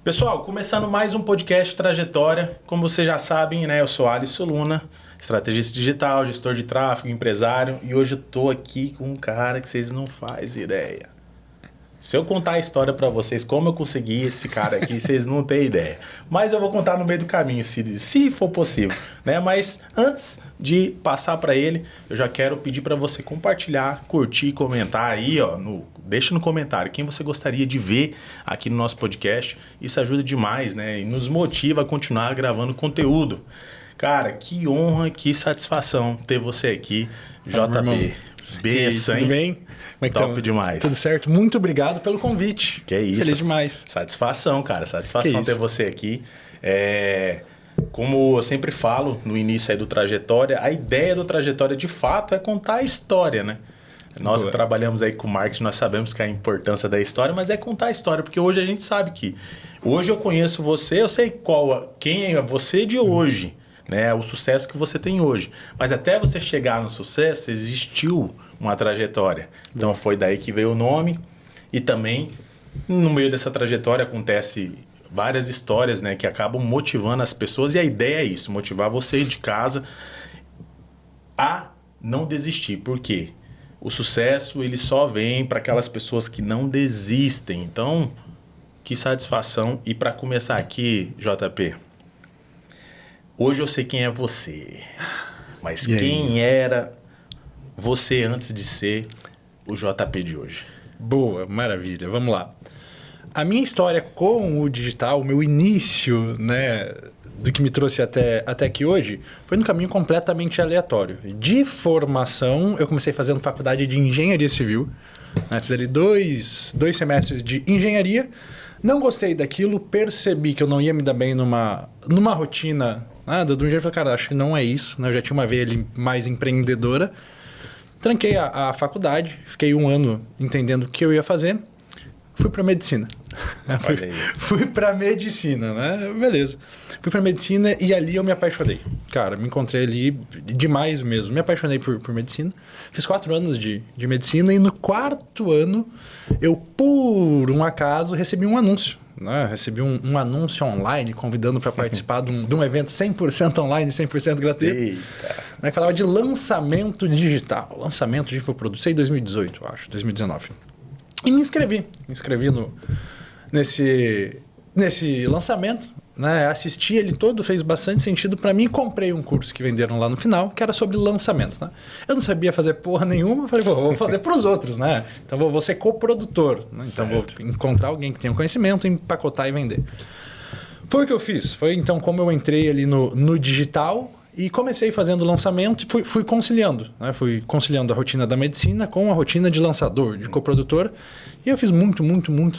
Pessoal, começando mais um podcast Trajetória. Como vocês já sabem, né? Eu sou Alisson Luna, estrategista digital, gestor de tráfego, empresário. E hoje eu tô aqui com um cara que vocês não fazem ideia. Se eu contar a história para vocês, como eu consegui esse cara aqui, vocês não têm ideia. Mas eu vou contar no meio do caminho, se for possível, né? Mas antes de passar para ele, eu já quero pedir para você compartilhar, curtir, comentar aí, ó, deixa no comentário quem você gostaria de ver aqui no nosso podcast. Isso ajuda demais, né? E nos motiva a continuar gravando conteúdo. Cara, que honra, que satisfação ter você aqui, JP. Benção, hein? Tudo bem? Como é que Top demais. Tudo certo? Muito obrigado pelo convite. Que é isso. Feliz demais. Satisfação, cara. Satisfação ter você aqui. Como eu sempre falo no início aí do Trajetória, a ideia do Trajetória de fato é contar a história, né? Nós que trabalhamos aí com marketing, nós sabemos que a importância da história, mas é contar a história, porque hoje a gente sabe que... Hoje eu conheço você, eu sei quem é você de hoje, né? O sucesso que você tem hoje. Mas até você chegar no sucesso, existiu uma trajetória. Então foi daí que veio o nome. E também, no meio dessa trajetória, acontece várias histórias, né, que acabam motivando as pessoas. E a ideia é isso, motivar você de casa a não desistir. Por quê? O sucesso, ele só vem para aquelas pessoas que não desistem. Então, que satisfação. E para começar aqui, JP, hoje eu sei quem é você. Mas quem era você antes de ser o JP de hoje? Boa, maravilha. Vamos lá. A minha história com o digital, o meu início, né, do que me trouxe até aqui hoje, foi num caminho completamente aleatório. De formação, eu comecei fazendo faculdade de engenharia civil. Né, fiz ali dois semestres de engenharia. Não gostei daquilo, percebi que eu não ia me dar bem numa rotina do engenheiro. Falei, cara, acho que não é isso. Né? Eu já tinha uma veia ali mais empreendedora. Tranquei a faculdade, fiquei um ano entendendo o que eu ia fazer, fui para medicina. Fui para medicina, né? Beleza. Fui para medicina e ali eu me apaixonei. Cara, me encontrei ali demais mesmo. Me apaixonei por medicina. Fiz 4 anos de medicina e no 4º ano eu, por um acaso, recebi um anúncio. Né? Recebi um anúncio online convidando para participar de um evento 100% online, 100% gratuito. Né? Que falava de lançamento digital, lançamento de infoproduto. Isso aí em 2018, eu acho, 2019. E me inscrevi nesse lançamento. Né? Assisti ele todo, fez bastante sentido para mim. Comprei um curso que venderam lá no final, que era sobre lançamentos. Né? Eu não sabia fazer porra nenhuma, falei, vou fazer para os outros. Né? Então vou ser coprodutor. Né? Então vou encontrar alguém que tenha conhecimento, empacotar e vender. Foi o que eu fiz. Foi então como eu entrei ali no digital e comecei fazendo lançamento e fui conciliando. Né? Fui conciliando a rotina da medicina com a rotina de lançador, de coprodutor. E eu fiz muito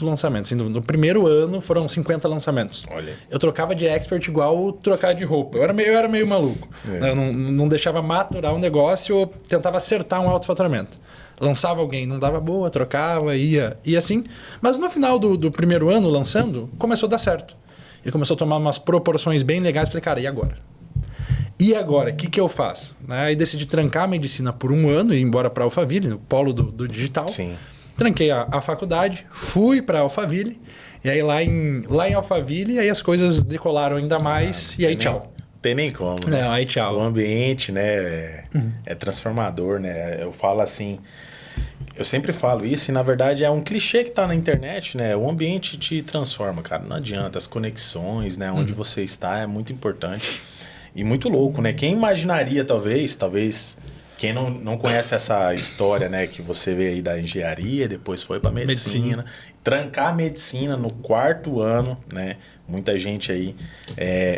lançamento. Assim, no primeiro ano foram 50 lançamentos. Olha. Eu trocava de expert igual trocar de roupa. Eu era meio maluco. Eu não deixava maturar um negócio, eu tentava acertar um alto faturamento. Lançava alguém, não dava boa, trocava, ia assim. Mas no final do primeiro ano, lançando, começou a dar certo. E começou a tomar umas proporções bem legais. Falei, cara, e agora? E agora, o que eu faço? Aí decidi trancar a medicina por um ano e ir embora para a Alphaville, no polo do digital. Sim. Tranquei a faculdade, fui para a Alphaville. E aí lá em Alphaville, aí as coisas decolaram ainda mais. E aí tchau. Tem nem como. Né? Não, aí tchau. O ambiente, né, é transformador, né? Eu falo assim... Eu sempre falo isso e, na verdade, é um clichê que está na internet, né? O ambiente te transforma, cara. Não adianta. As conexões, né? Onde você está é muito importante. E muito louco, né? Quem imaginaria, talvez... Quem não conhece essa história, né? Que você veio aí da engenharia, depois foi para medicina. Trancar a medicina no 4º ano, né? Muita gente aí...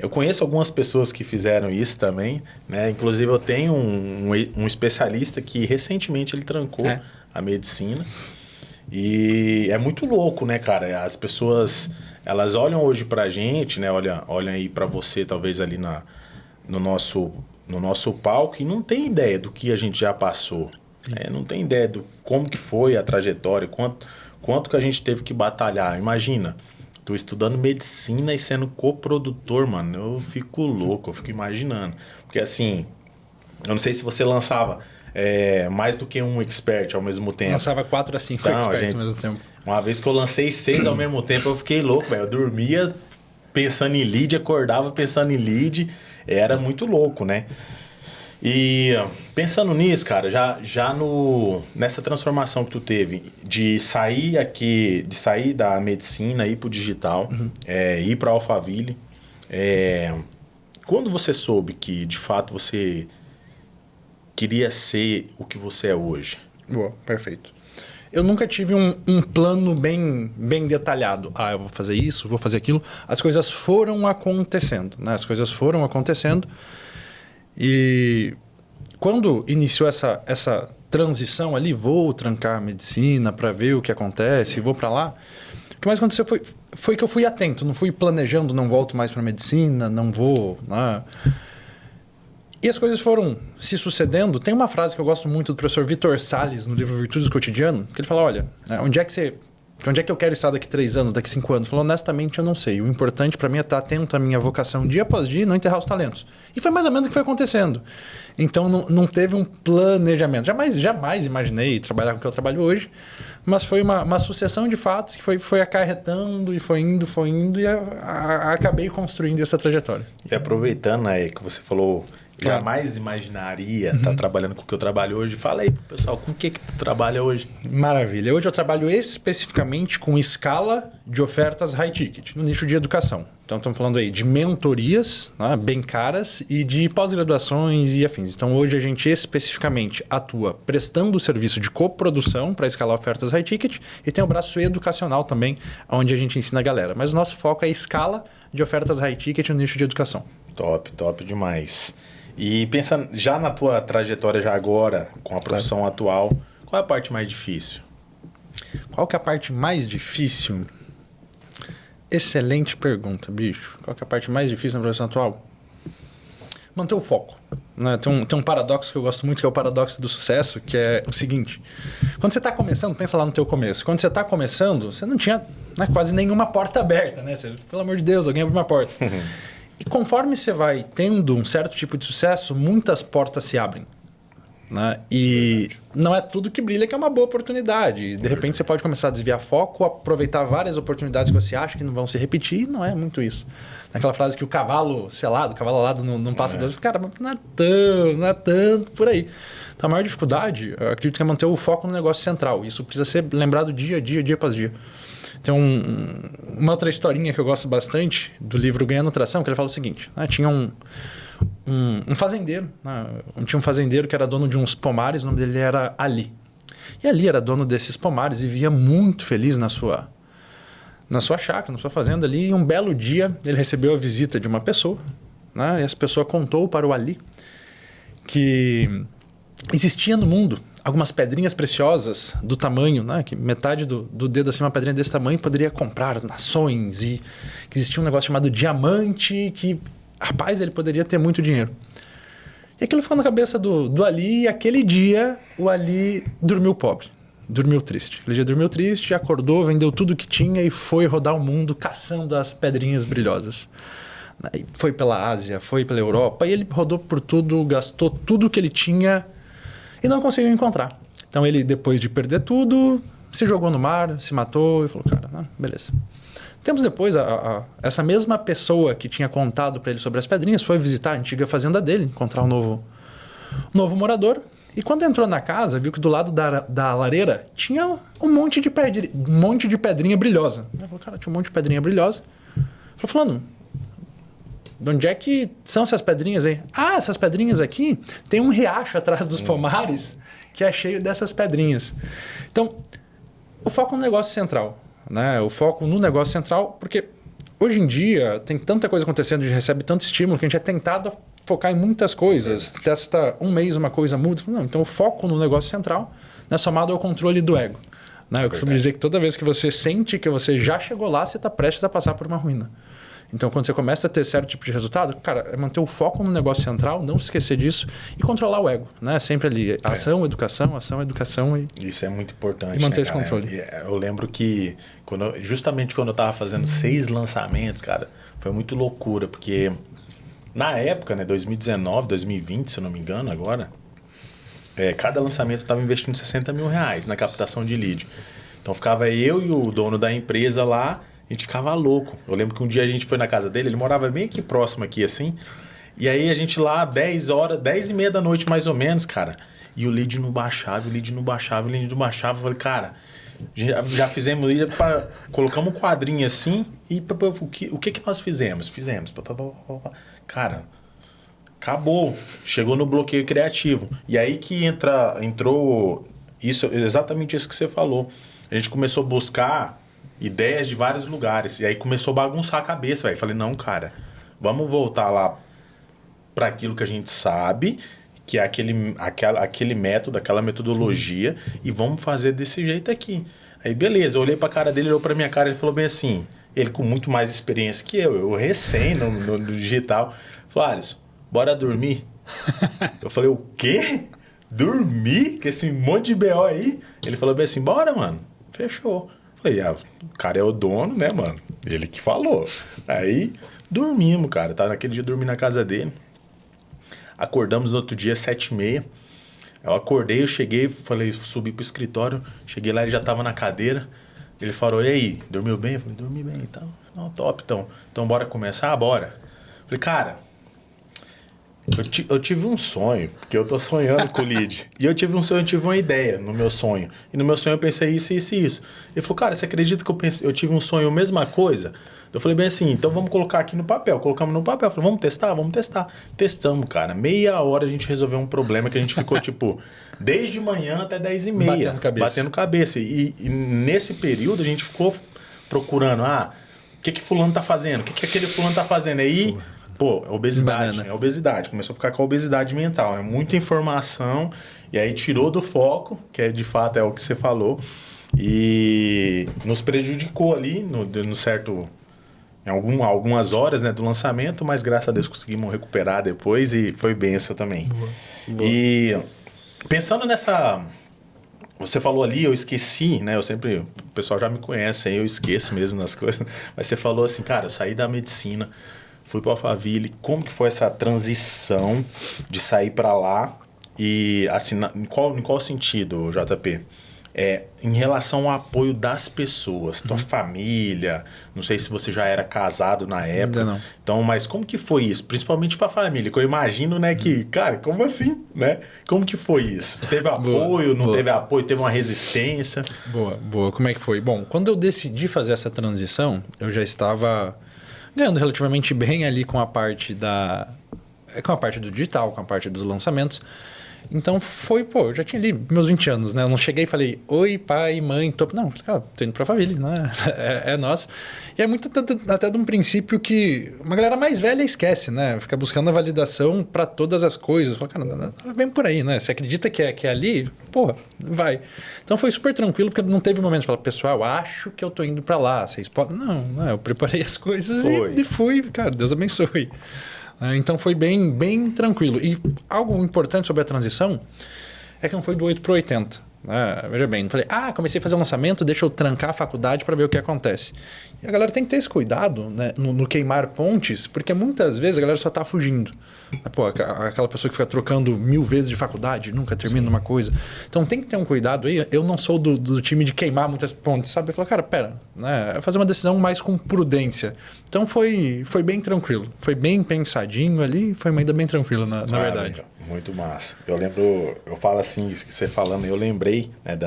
eu conheço algumas pessoas que fizeram isso também, né? Inclusive, eu tenho um especialista que recentemente ele trancou a medicina. E é muito louco, né, cara? As pessoas, elas olham hoje pra gente, né? Olham aí pra você, talvez ali no nosso palco e não tem ideia do que a gente já passou. Não tem ideia do como que foi a trajetória, quanto que a gente teve que batalhar. Imagina, tô estudando medicina e sendo coprodutor, mano. Eu fico louco, eu fico imaginando. Porque assim, eu não sei se você lançava mais do que um expert ao mesmo tempo. Lançava 4 a 5 experts ao mesmo tempo. Uma vez que eu lancei 6 ao mesmo tempo, eu fiquei louco, velho. Eu dormia pensando em lead, acordava pensando em lead. Era muito louco, né? E pensando nisso, cara, nessa transformação que tu teve de sair da medicina, ir pro digital, ir pra Alphaville, quando você soube que de fato você queria ser o que você é hoje? Boa, perfeito. Eu nunca tive um plano bem detalhado. Eu vou fazer isso, vou fazer aquilo. As coisas foram acontecendo, né? As coisas foram acontecendo. E quando iniciou essa transição ali, vou trancar a medicina para ver o que acontece, vou para lá. O que mais aconteceu foi que eu fui atento, não fui planejando, não volto mais para medicina, não vou, né? E as coisas foram se sucedendo. Tem uma frase que eu gosto muito do professor Vitor Salles, no livro Virtudes do Cotidiano, que ele fala, olha, onde é que eu quero estar daqui 3 anos, daqui 5 anos? Ele falou, honestamente, eu não sei. O importante para mim é estar atento à minha vocação dia após dia e não enterrar os talentos. E foi mais ou menos o que foi acontecendo. Então, não teve um planejamento. Jamais imaginei trabalhar com o que eu trabalho hoje, mas foi uma sucessão de fatos que foi acarretando e foi indo e acabei construindo essa trajetória. E aproveitando que você falou... Jamais imaginaria estar trabalhando com o que eu trabalho hoje. Fala aí pro pessoal, com o que tu trabalha hoje? Maravilha. Hoje eu trabalho especificamente com escala de ofertas high ticket, no nicho de educação. Então, estamos falando aí de mentorias, né, bem caras, e de pós-graduações e afins. Então, hoje a gente especificamente atua prestando o serviço de coprodução para escalar ofertas high ticket e tem o braço educacional também, onde a gente ensina a galera. Mas o nosso foco é a escala de ofertas high ticket no nicho de educação. Top demais. E pensando já na tua trajetória já agora, com a profissão atual, qual é a parte mais difícil? Qual que é a parte mais difícil? Excelente pergunta, bicho. Qual que é a parte mais difícil na profissão atual? Manter o foco. Né? Tem um paradoxo que eu gosto muito, que é o paradoxo do sucesso, que é o seguinte. Quando você está começando, pensa lá no teu começo. Quando você está começando, você não tinha quase nenhuma porta aberta. Né? Você, pelo amor de Deus, alguém abre uma porta. E conforme você vai tendo um certo tipo de sucesso, muitas portas se abrem. Né? E não é tudo que brilha que é uma boa oportunidade. De repente você pode começar a desviar foco, aproveitar várias oportunidades que você acha que não vão se repetir, e não é muito isso. Naquela frase que o cavalo alado não passa Deus, cara, não é tanto por aí. Então a maior dificuldade, eu acredito que é manter o foco no negócio central. Isso precisa ser lembrado dia após dia. Tem uma outra historinha que eu gosto bastante do livro Ganhando Tração, que ele fala o seguinte, né? Tinha um fazendeiro, né? Tinha um fazendeiro que era dono de uns pomares, o nome dele era Ali. E Ali era dono desses pomares e vivia muito feliz na sua chácara, na sua fazenda ali. E um belo dia ele recebeu a visita de uma pessoa, né? E essa pessoa contou para o Ali que existia no mundo algumas pedrinhas preciosas do tamanho, né? Que metade do dedo assim, uma pedrinha desse tamanho poderia comprar nações, e que existia um negócio chamado diamante que, rapaz, ele poderia ter muito dinheiro. E aquilo ficou na cabeça do Ali, e aquele dia o Ali dormiu pobre, dormiu triste. Aquele dia dormiu triste, acordou, vendeu tudo que tinha e foi rodar o mundo caçando as pedrinhas brilhosas. E foi pela Ásia, foi pela Europa, e ele rodou por tudo, gastou tudo que ele tinha e não conseguiu encontrar. Então ele, depois de perder tudo, se jogou no mar, se matou e falou, cara, beleza. Tempos depois, essa mesma pessoa que tinha contado para ele sobre as pedrinhas foi visitar a antiga fazenda dele, encontrar um novo morador. E quando entrou na casa, viu que do lado da lareira tinha um monte de pedrinha brilhosa. Ele falou, cara, tinha um monte de pedrinha brilhosa. Ele falou, fulano, de onde é que são essas pedrinhas aí? Essas pedrinhas aqui, tem um riacho atrás dos pomares que é cheio dessas pedrinhas. Então, o foco no negócio central. Né? O foco no negócio central, porque hoje em dia tem tanta coisa acontecendo, a gente recebe tanto estímulo que a gente é tentado a focar em muitas coisas. Testa um mês, uma coisa muda. Não, então o foco no negócio central, né, somado ao controle do ego. Né? Eu costumo dizer que toda vez que você sente que você já chegou lá, você está prestes a passar por uma ruína. Então, quando você começa a ter certo tipo de resultado, cara, é manter o foco no negócio central, não se esquecer disso e controlar o ego, né? Sempre ali, ação, educação e... Isso é muito importante, e manter, né, esse controle. Eu lembro que, justamente quando eu estava fazendo 6 lançamentos, cara, foi muito loucura, porque na época, né, 2019, 2020, se eu não me engano, agora, cada lançamento eu estava investindo R$60 mil na captação de lead. Então ficava eu e o dono da empresa lá, a gente ficava louco. Eu lembro que um dia a gente foi na casa dele, ele morava bem aqui próximo aqui, assim. E aí a gente lá, 10 horas, 10 e meia da noite mais ou menos, cara. E o lead não baixava, o lead não baixava, o lead não baixava. Eu falei, cara, já fizemos lead, colocamos um quadrinho assim e o que nós fizemos? Fizemos. Cara, acabou. Chegou no bloqueio criativo. E aí que entrou isso, exatamente isso que você falou. A gente começou a buscar ideias de vários lugares. E aí começou a bagunçar a cabeça, velho. Falei, não, cara, vamos voltar lá para aquilo que a gente sabe, que é aquele método, aquela metodologia, e vamos fazer desse jeito aqui. Aí, beleza, eu olhei pra cara dele, olhou pra minha cara, ele falou bem assim, ele com muito mais experiência que eu recém no digital, falou, Alisson, bora dormir? Eu falei, o quê? Dormir? Com esse monte de BO aí? Ele falou bem assim, bora, mano. Fechou. Falei, o cara é o dono, né, mano? Ele que falou. Aí, dormimos, cara. Tava naquele dia dormindo na casa dele. Acordamos no outro dia, 7h30. Eu acordei, eu cheguei, falei, subi pro escritório. Cheguei lá, ele já tava na cadeira. Ele falou, e aí, dormiu bem? Eu falei, dormi bem, então. Não, top, então. Então, bora começar? Bora. Falei, cara, eu tive um sonho, porque eu tô sonhando com o lead. E eu tive um sonho, eu tive uma ideia no meu sonho. E no meu sonho eu pensei isso, isso e isso. Ele falou, cara, você acredita que eu tive um sonho, a mesma coisa? Eu falei bem assim, então vamos colocar aqui no papel. Colocamos no papel. Eu falei, vamos testar? Vamos testar. Testamos, cara. Meia hora a gente resolveu um problema que a gente ficou, tipo, desde manhã até 10h30. Batendo cabeça. E nesse período a gente ficou procurando, o que fulano tá fazendo? O que aquele fulano tá fazendo? Aí, obesidade. É obesidade. Começou a ficar com a obesidade mental, né? Muita informação. E aí tirou do foco, que de fato é o que você falou. E nos prejudicou ali, no certo... Em algumas horas, né, do lançamento, mas graças a Deus conseguimos recuperar depois e foi bênção também. Boa. E pensando nessa... Você falou ali, eu esqueci, né? O pessoal já me conhece, aí eu esqueço mesmo das coisas. Mas você falou assim, cara, eu saí da medicina, fui para o Alphaville. Como que foi essa transição de sair para lá? E assim, em qual sentido, JP? Em relação ao apoio das pessoas, tua família, não sei se você já era casado na época. Ainda não. Então, mas como que foi isso? Principalmente para a família, que eu imagino, né, que, cara, como assim, né? Como que foi isso? Teve apoio, não teve apoio, teve uma resistência? Boa. Como é que foi? Bom, quando eu decidi fazer essa transição, eu já estava ganhando relativamente bem ali com a parte do digital, com a parte dos lançamentos. Então foi, eu já tinha ali meus 20 anos, né? Eu não cheguei e falei, oi, pai, mãe, Não, tô indo pra família, né? É nosso. E é muito até de um princípio que uma galera mais velha esquece, né? Fica buscando a validação pra todas as coisas. Fala, cara, não, vem por aí, né? Você acredita que é ali, vai. Então foi super tranquilo, porque não teve momento de falar, pessoal, acho que eu tô indo pra lá. Vocês podem... Não, eu preparei as coisas e fui, cara, Deus abençoe. Então foi bem tranquilo. E algo importante sobre a transição é que não foi do 8 para o 80. Veja bem, não falei, comecei a fazer um lançamento, deixa eu trancar a faculdade para ver o que acontece. E a galera tem que ter esse cuidado, né, no queimar pontes, porque muitas vezes a galera só está fugindo. Aquela pessoa que fica trocando 1000 vezes de faculdade, nunca termina uma coisa. Então tem que ter um cuidado aí. Eu não sou do time de queimar muitas pontes, sabe? Eu falo, cara, pera, né? Fazer uma decisão mais com prudência. Então foi bem tranquilo. Foi bem pensadinho ali, foi ainda bem tranquilo, na verdade. Muito massa. Eu falo assim, isso que você falando, eu lembrei, né,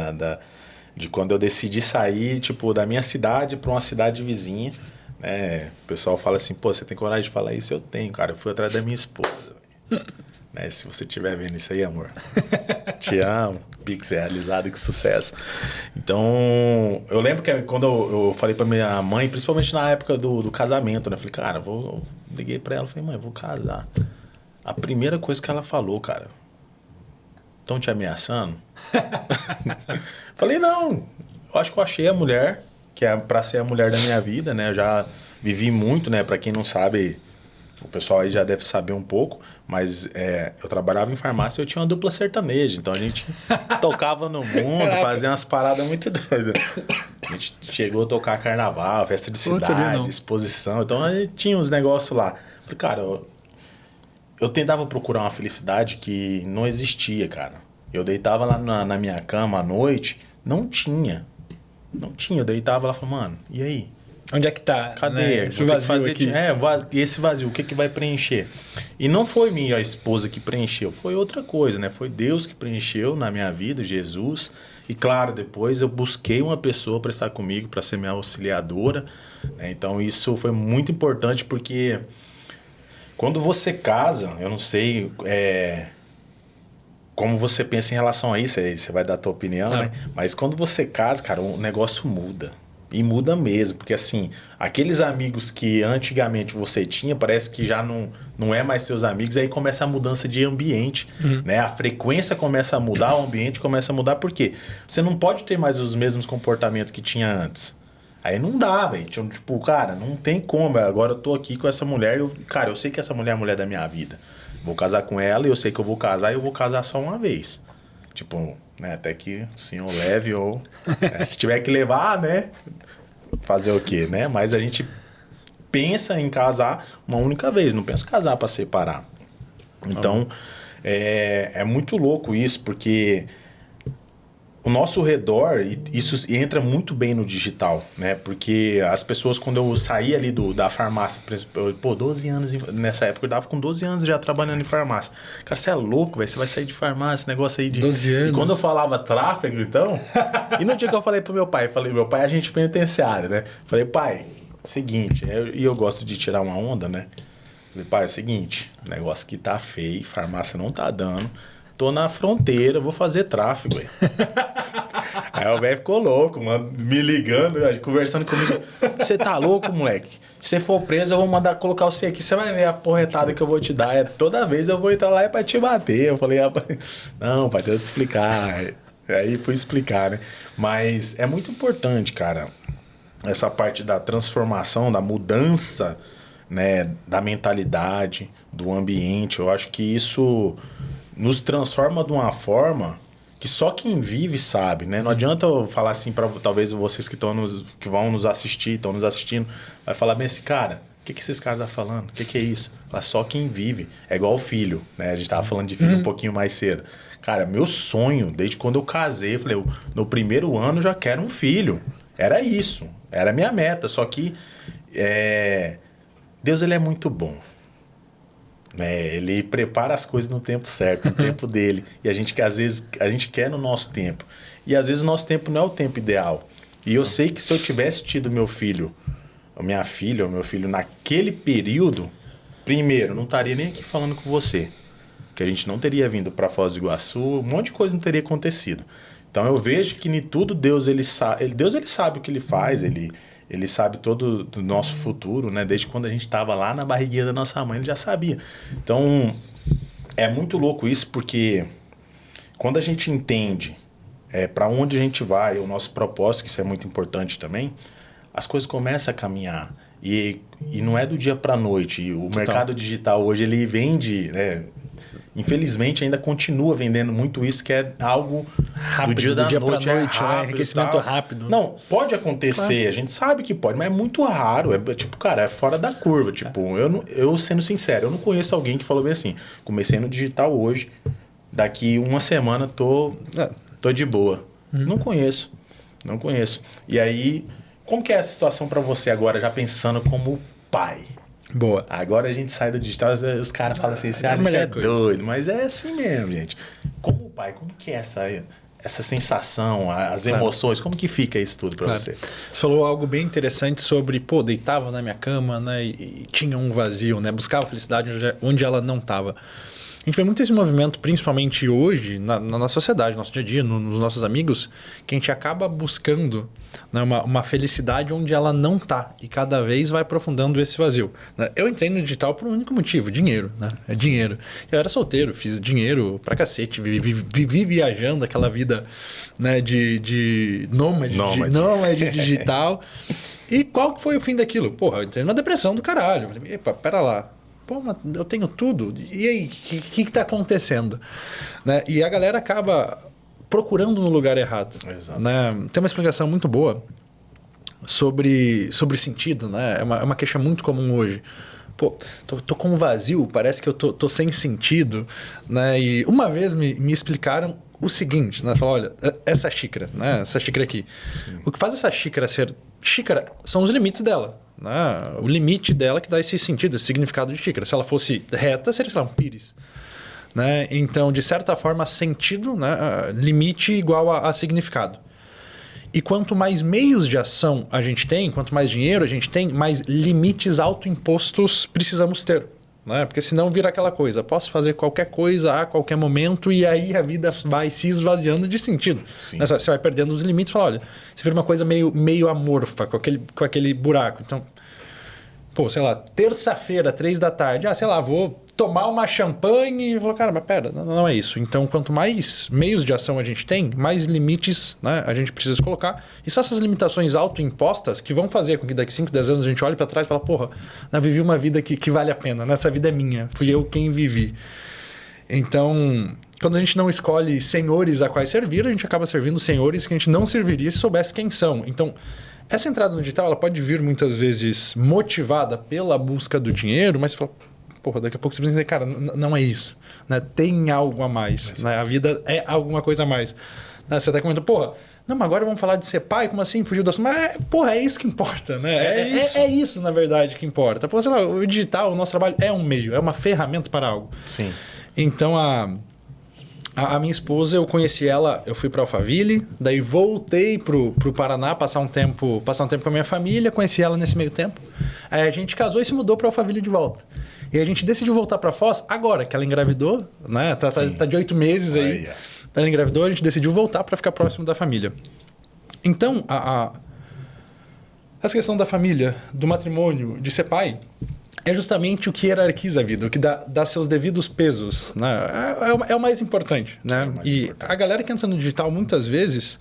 de quando eu decidi sair, tipo, da minha cidade para uma cidade vizinha. O pessoal fala assim, você tem coragem de falar isso? Eu tenho, cara. Eu fui atrás da minha esposa. Né? Se você estiver vendo isso aí, amor. Te amo. Pix realizado, que sucesso. Então, eu lembro que quando eu falei pra minha mãe, principalmente na época do casamento, né? Eu falei, cara, eu liguei pra ela, falei, mãe, vou casar. A primeira coisa que ela falou, cara, estão te ameaçando? Falei, não. Eu acho que eu achei a mulher, que é pra ser a mulher da minha vida, né? Eu já vivi muito, né? Pra quem não sabe, o pessoal aí já deve saber um pouco, mas eu trabalhava em farmácia e eu tinha uma dupla sertaneja. Então a gente tocava no mundo, fazia umas paradas muito doidas. A gente chegou a tocar carnaval, festa de cidade, exposição. Então a gente tinha uns negócios lá. Falei, cara, eu tentava procurar uma felicidade que não existia, cara. Eu deitava lá na minha cama à noite, não tinha. Não tinha. Eu deitava lá e falava, mano, e aí? Onde é que tá? Cadê? Né? Esse vazio aqui. Esse vazio, o que vai preencher? E não foi minha esposa que preencheu, foi outra coisa, né? Foi Deus que preencheu na minha vida, Jesus. E claro, depois eu busquei uma pessoa para estar comigo, para ser minha auxiliadora, né? Então isso foi muito importante porque quando você casa, eu não sei como você pensa em relação a isso, aí você vai dar a tua opinião, claro, né? Mas quando você casa, cara, o negócio muda. E muda mesmo, porque assim, aqueles amigos que antigamente você tinha, parece que já não é mais seus amigos, aí começa a mudança de ambiente, né? A frequência começa a mudar, o ambiente começa a mudar, por quê? Você não pode ter mais os mesmos comportamentos que tinha antes. Aí não dá, velho. Tipo, cara, não tem como. Agora eu tô aqui com essa mulher, cara, eu sei que essa mulher é a mulher da minha vida. Vou casar com ela e eu sei que eu vou casar e eu vou casar só uma vez. Tipo, né, até que o senhor leve ou... se tiver que levar, né? Fazer o quê, né? Mas a gente pensa em casar uma única vez, não pensa em casar para separar. Então, é muito louco isso, porque o nosso redor, isso entra muito bem no digital, né? Porque as pessoas, quando eu saí ali da farmácia, pô, 12 anos, nessa época eu tava com 12 anos já trabalhando em farmácia. Cara, você é louco, velho, você vai sair de farmácia, esse negócio aí de... 12 anos. E quando eu falava tráfego, então... e no dia que eu falei pro meu pai, meu pai é agente penitenciário, né? Falei, pai, seguinte, eu gosto de tirar uma onda, né? Falei, pai, é o seguinte, o negócio aqui tá feio, farmácia não tá dando... Tô na fronteira, vou fazer tráfego. Aí o velho ficou louco, mano, me ligando, conversando comigo. Você tá louco, moleque? Se você for preso, eu vou mandar colocar você aqui. Você vai ver a porretada que eu vou te dar. Toda vez eu vou entrar lá pra te bater. Eu falei, não, pai, deixa eu te explicar. Aí fui explicar, né? Mas é muito importante, cara, essa parte da transformação, da mudança, né, da mentalidade, do ambiente. Eu acho que isso... nos transforma de uma forma que só quem vive sabe, né? Não adianta eu falar assim para talvez vocês que vão nos assistir, estão nos assistindo, vai falar bem assim, cara, o que esses caras estão falando? O que é isso? Só quem vive. É igual o filho, né? A gente tava falando de filho um pouquinho mais cedo. Cara, meu sonho, desde quando eu casei, eu falei, no primeiro ano eu já quero um filho. Era isso. Era a minha meta. Só que Deus, ele é muito bom. Ele prepara as coisas no tempo certo, no tempo dele. E a gente, às vezes, a gente quer no nosso tempo. E às vezes o nosso tempo não é o tempo ideal. E eu sei que se eu tivesse tido meu filho, ou minha filha, ou meu filho naquele período, primeiro, não estaria nem aqui falando com você. Que a gente não teria vindo para Foz do Iguaçu, um monte de coisa não teria acontecido. Então eu vejo que em tudo Deus ele sabe o que ele faz, ele sabe todo do nosso futuro, né? Desde quando a gente estava lá na barriguinha da nossa mãe, ele já sabia. Então, é muito louco isso, porque quando a gente entende para onde a gente vai, o nosso propósito, que isso é muito importante também, as coisas começam a caminhar. E não é do dia para a noite. E o mercado digital hoje, ele vende... né? Infelizmente ainda continua vendendo muito isso, que é algo rápido, do dia para noite, rápido, enriquecimento rápido. Não, pode acontecer, claro. A gente sabe que pode, mas é muito raro. Tipo, cara, é fora da curva. Tipo, eu sendo sincero, eu não conheço alguém que falou bem assim, comecei no digital hoje, daqui uma semana tô de boa. Não conheço. E aí, como que é a situação para você agora, já pensando como pai? Boa. Agora a gente sai do digital, os caras falam assim, você é doido, mas é assim mesmo, gente. Como pai, como que é essa sensação, as emoções, como que fica isso tudo para você? Você falou algo bem interessante sobre, deitava na minha cama, né, e tinha um vazio, né, buscava felicidade onde ela não estava. A gente vê muito esse movimento, principalmente hoje, na nossa sociedade, no nosso dia a dia, nos nossos amigos, que a gente acaba buscando, né, uma felicidade onde ela não está. E cada vez vai aprofundando esse vazio. Né? Eu entrei no digital por um único motivo, dinheiro. Né? É dinheiro. Eu era solteiro, fiz dinheiro pra cacete, vivi viajando aquela vida, né, de nômade digital. E qual que foi o fim daquilo? Eu entrei numa depressão do caralho. Falei, epa, pera lá. Mas eu tenho tudo. E aí, o que está acontecendo? Né? E a galera acaba procurando no lugar errado. Exato. Né? Tem uma explicação muito boa sobre sentido. Né? É uma queixa muito comum hoje. Tô com um vazio, parece que eu tô sem sentido. Né? E uma vez me explicaram o seguinte, né? Fala, olha, essa xícara, né? Essa xícara aqui. Sim. O que faz essa xícara ser xícara são os limites dela. Né? O limite dela que dá esse sentido, esse significado de xícara. Se ela fosse reta, seria, sei lá, um pires. Né? Então, de certa forma, sentido, né? Limite igual a significado. E quanto mais meios de ação a gente tem, quanto mais dinheiro a gente tem, mais limites autoimpostos precisamos ter. Né? Porque senão vira aquela coisa, posso fazer qualquer coisa a qualquer momento e aí a vida vai se esvaziando de sentido. Né? Você vai perdendo os limites e fala, olha, você vira uma coisa meio amorfa, com aquele buraco. Então, pô, sei lá, terça-feira, 3 da tarde, sei lá, vou tomar uma champanhe e falar, cara, mas pera, não é isso. Então, quanto mais meios de ação a gente tem, mais limites, né, a gente precisa colocar. E são essas limitações autoimpostas que vão fazer com que daqui 5, 10 anos a gente olhe para trás e fala, porra, eu vivi uma vida que vale a pena, né? Essa vida é minha, fui eu quem vivi. Então, quando a gente não escolhe senhores a quais servir, a gente acaba servindo senhores que a gente não serviria se soubesse quem são. Então, essa entrada no digital, ela pode vir muitas vezes motivada pela busca do dinheiro, mas você fala, porra, daqui a pouco você precisa entender, cara, não é isso. Né? Tem algo a mais. Né? A vida é alguma coisa a mais. Né? Você até comentou, porra, não, mas agora vamos falar de ser pai, como assim? Fugiu do assunto. Mas, porra, é isso que importa, né? É isso, na verdade, que importa. Pô, sei lá, o digital, o nosso trabalho é um meio, é uma ferramenta para algo. Sim. Então, a minha esposa, eu conheci ela, eu fui para Alphaville, daí voltei pro Paraná, passar um tempo com a minha família, conheci ela nesse meio tempo. Aí a gente casou e se mudou para Alphaville de volta. E a gente decidiu voltar para Foz agora, que ela engravidou, né? Tá de 8 meses aí. Ela engravidou, a gente decidiu voltar para ficar próximo da família. Então, essa questão da família, do matrimônio, de ser pai, é justamente o que hierarquiza a vida, o que dá seus devidos pesos. Né? É o mais importante. Né? A galera que entra no digital, muitas vezes,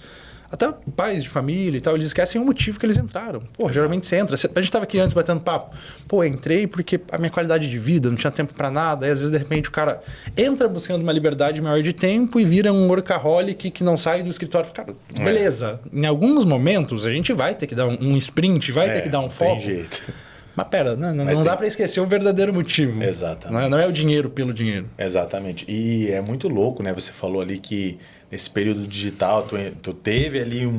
até pais de família e tal, eles esquecem o motivo que eles entraram. Pô, geralmente você entra. A gente estava aqui antes batendo papo. Pô, entrei porque a minha qualidade de vida, não tinha tempo para nada. Aí, às vezes, de repente, o cara entra buscando uma liberdade maior de tempo e vira um workaholic que não sai do escritório. Cara, beleza. Em alguns momentos, a gente vai ter que dar um sprint, vai ter que dar um foco. Tem jeito. Mas pera, não dá para esquecer o verdadeiro motivo. Exatamente. Não é o dinheiro pelo dinheiro. Exatamente. E é muito louco, né? Você falou ali que nesse período digital tu teve ali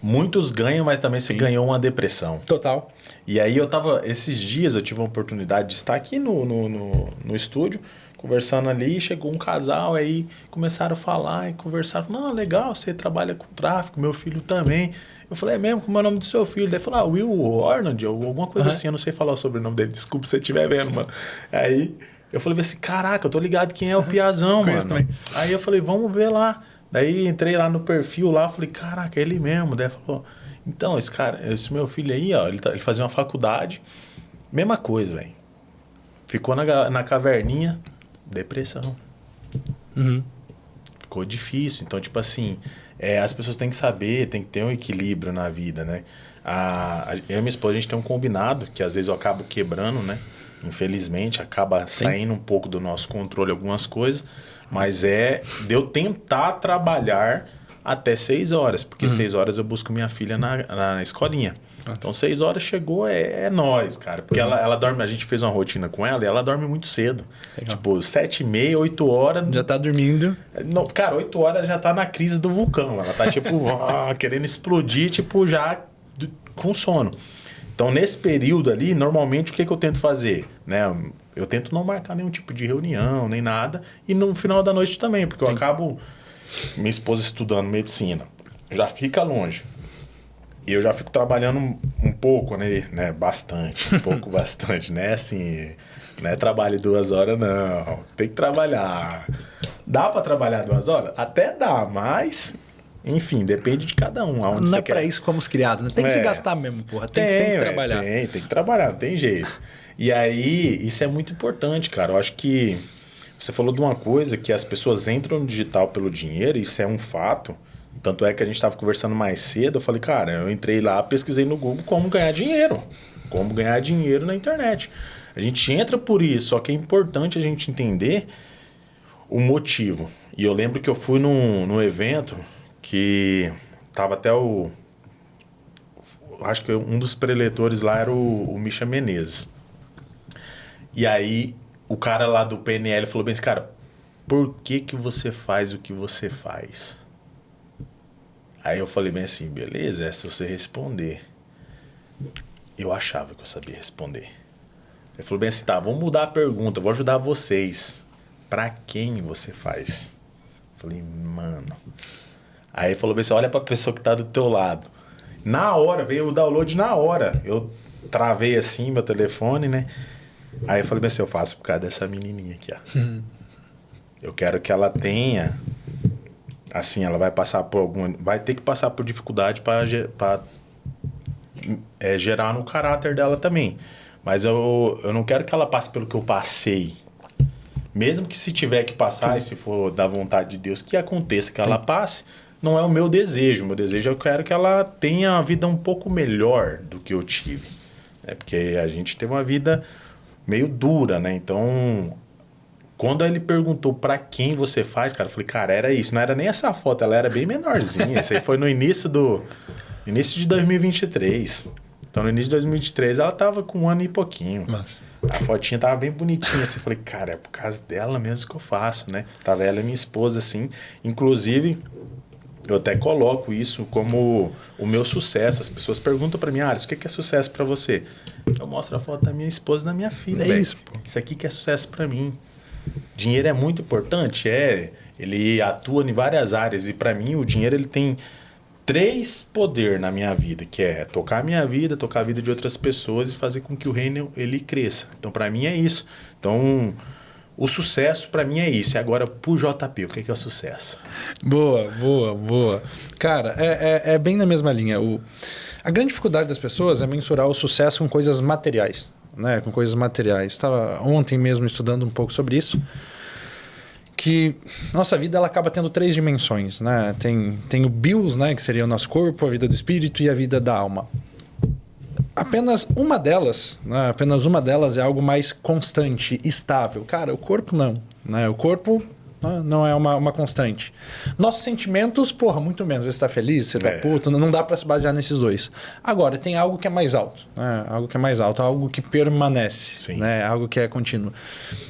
muitos ganhos, mas também você ganhou uma depressão. Total. E aí esses dias eu tive a oportunidade de estar aqui no estúdio, conversando ali, chegou um casal, aí começaram a falar e conversaram. Não, legal, você trabalha com tráfego, meu filho também. Eu falei, é mesmo? Como é o nome do seu filho? Daí ele falou, Will Arnold, ou alguma coisa assim, eu não sei falar o sobrenome dele, desculpa se você estiver vendo, mano. Aí eu falei assim, caraca, eu tô ligado quem é o Piazão, mano. Também. Aí eu falei, vamos ver lá. Daí entrei lá no perfil lá, falei, caraca, é ele mesmo. Daí falou, então, esse meu filho aí, ó, ele fazia uma faculdade, mesma coisa, velho. Ficou na caverninha, depressão. Ficou difícil. Então, tipo assim, as pessoas têm que saber, tem que ter um equilíbrio na vida, né? Eu e minha esposa, a gente tem um combinado, que às vezes eu acabo quebrando, né? Infelizmente, acaba saindo um pouco do nosso controle algumas coisas, mas de eu tentar trabalhar até 6 horas, porque 6 horas eu busco minha filha na escolinha. Nossa. Então 6 horas chegou, é nóis, cara. Porque ela dorme, a gente fez uma rotina com ela e ela dorme muito cedo. Legal. Tipo, 7h30, 8 horas. Já tá dormindo. Não, cara, 8 horas ela já tá na crise do vulcão. Ela tá tipo, querendo explodir, tipo, já com sono. Então, nesse período ali, normalmente, o que eu tento fazer? Né? Eu tento não marcar nenhum tipo de reunião, nem nada. E no final da noite também, porque eu acabo... Minha esposa estudando medicina. Já fica longe. E eu já fico trabalhando um pouco, né? Bastante. Um pouco, bastante. Né? Assim, não é trabalho 2 horas, não. Tem que trabalhar. Dá para trabalhar 2 horas? Até dá, mas... Enfim, depende de cada um. Aonde não é pra isso que fomos criados, né? Tem que se gastar mesmo, porra. Tem que trabalhar. Tem que trabalhar, não tem jeito. E aí, isso é muito importante, cara. Eu acho que você falou de uma coisa que as pessoas entram no digital pelo dinheiro, isso é um fato. Tanto é que a gente estava conversando mais cedo, eu falei, cara, eu entrei lá, pesquisei no Google como ganhar dinheiro. Como ganhar dinheiro na internet. A gente entra por isso, só que é importante a gente entender o motivo. E eu lembro que eu fui num evento... que tava até acho que um dos preletores lá era o Misha Menezes. E aí o cara lá do PNL falou bem assim, cara, por que você faz o que você faz? Aí eu falei bem assim, beleza, é se você responder. Eu achava que eu sabia responder. Ele falou bem assim, tá, vamos mudar a pergunta, vou ajudar vocês. Pra quem você faz? Eu falei, mano... Aí ele falou bem assim, olha pra pessoa que tá do teu lado. Na hora, veio o download na hora. Eu travei assim meu telefone, né? Aí eu falei bem assim, eu faço por causa dessa menininha aqui, ó. Eu quero que ela tenha... Assim, ela vai passar por alguma... Vai ter que passar por dificuldade para gerar no caráter dela também. Mas eu não quero que ela passe pelo que eu passei. Mesmo que se tiver que passar, e se for da vontade de Deus, que aconteça, que ela passe, não é o meu desejo. O meu desejo é que eu quero que ela tenha uma vida um pouco melhor do que eu tive. Porque a gente teve uma vida meio dura, né? Então, quando ele perguntou pra quem você faz, cara, eu falei, cara, era isso. Não era nem essa foto, ela era bem menorzinha. Isso aí foi no início de 2023. Então, no início de 2023, ela tava com 1 ano e pouquinho. Mas... A fotinha tava bem bonitinha, assim. Eu falei, cara, é por causa dela mesmo que eu faço, né? Tava ela e minha esposa, assim. Inclusive, eu até coloco isso como o meu sucesso. As pessoas perguntam pra mim, Alisson, o que é sucesso pra você? Eu mostro a foto da minha esposa e da minha filha. É isso, pô. Isso aqui que é sucesso pra mim. Dinheiro é muito importante, ele atua em várias áreas. E pra mim, o dinheiro, ele tem 3 poderes na minha vida, que é tocar a minha vida, tocar a vida de outras pessoas e fazer com que o reino ele cresça. Então, para mim é isso. Então, o sucesso para mim é isso. E agora, pro JP, o que é o sucesso? Boa. Cara, é bem na mesma linha. A grande dificuldade das pessoas é mensurar o sucesso com coisas materiais, né? Com coisas materiais. Estava ontem mesmo estudando um pouco sobre isso. Que nossa vida ela acaba tendo 3 dimensões, né? Tem o bios, né, que seria o nosso corpo, a vida do espírito e a vida da alma. Apenas uma delas é algo mais constante, estável. Cara, o corpo não, né? O corpo não é uma constante. Nossos sentimentos, porra, muito menos. Você está feliz, você está puto, não dá para se basear nesses 2. Agora, tem algo que é mais alto, né? Algo que permanece, sim, né? Algo que é contínuo.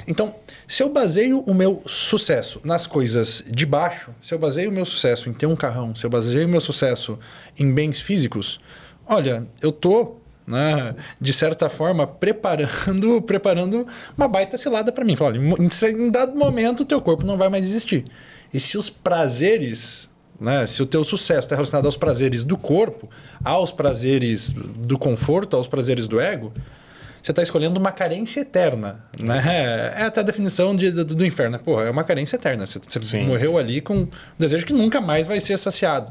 Então, se eu baseio o meu sucesso nas coisas de baixo, se eu baseio o meu sucesso em ter um carrão, se eu baseio o meu sucesso em bens físicos, olha, eu tô, né, de certa forma, preparando uma baita cilada para mim. Olha, em dado momento, o teu corpo não vai mais existir. E se os prazeres, né, se o teu sucesso está relacionado aos prazeres do corpo, aos prazeres do conforto, aos prazeres do ego, você está escolhendo uma carência eterna, né? É até a definição do inferno. Porra, é uma carência eterna. Você morreu ali com um desejo que nunca mais vai ser saciado.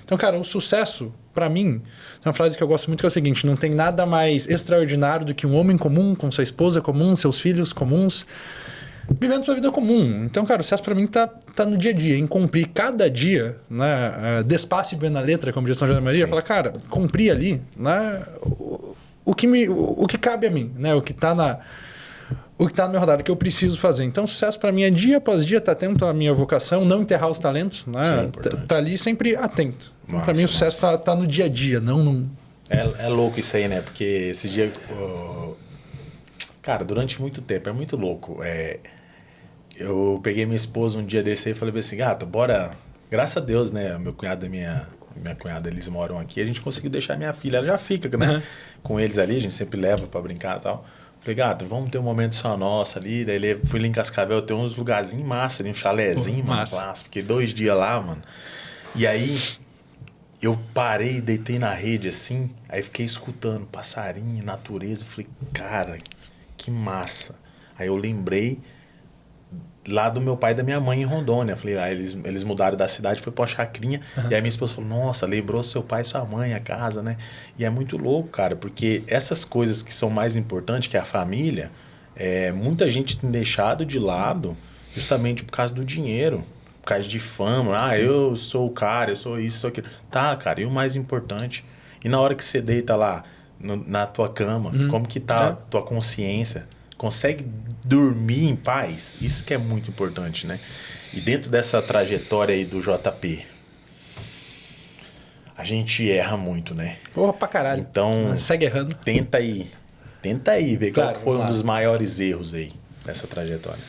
Então, cara, o sucesso, para mim, tem uma frase que eu gosto muito que é o seguinte: não tem nada mais extraordinário do que um homem comum, com sua esposa comum, seus filhos comuns, vivendo sua vida comum. Então, cara, o sucesso para mim tá no dia a dia, em cumprir cada dia, né? Despacio e bem na letra, como diz São José Maria, fala, cara, cumprir ali, né? O que cabe a mim, né? O que tá no meu radar, o que eu preciso fazer. Então, sucesso para mim é dia após dia estar atento à minha vocação, não enterrar os talentos, né? Tá ali sempre atento. Para mim, o sucesso tá no dia a dia, não no... É louco isso aí, né? Porque esse dia... Cara, durante muito tempo, é muito louco. Eu peguei minha esposa um dia desse aí e falei assim, gata, bora... Graças a Deus, né? Meu cunhado e minha cunhada, eles moram aqui. A gente conseguiu deixar minha filha. Ela já fica, né? Com eles ali. A gente sempre leva pra brincar e tal. Falei, gato, vamos ter um momento só nosso ali. Daí fui ali em Cascavel, tem uns lugarzinhos massa ali, um chalézinho, mano. Massa. Fiquei 2 dias lá, mano. E aí, eu parei, deitei na rede assim. Aí fiquei escutando passarinho, natureza. Falei, cara, que massa. Aí eu lembrei lá do meu pai e da minha mãe em Rondônia. Falei, eles mudaram da cidade, foi pra uma chacrinha. E aí minha esposa falou, nossa, lembrou seu pai e sua mãe, a casa, né? E é muito louco, cara, porque essas coisas que são mais importantes, que é a família, muita gente tem deixado de lado justamente por causa do dinheiro, por causa de fama. Ah, eu sou o cara, eu sou isso, sou aquilo. Tá, cara, e o mais importante? E na hora que você deita lá na tua cama, como que tá a tua consciência? Consegue dormir em paz? Isso que é muito importante, né? E dentro dessa trajetória aí do JP, a gente erra muito, né? Porra, pra caralho. Então, segue errando. Tenta aí ver qual que foi um dos maiores erros aí nessa trajetória.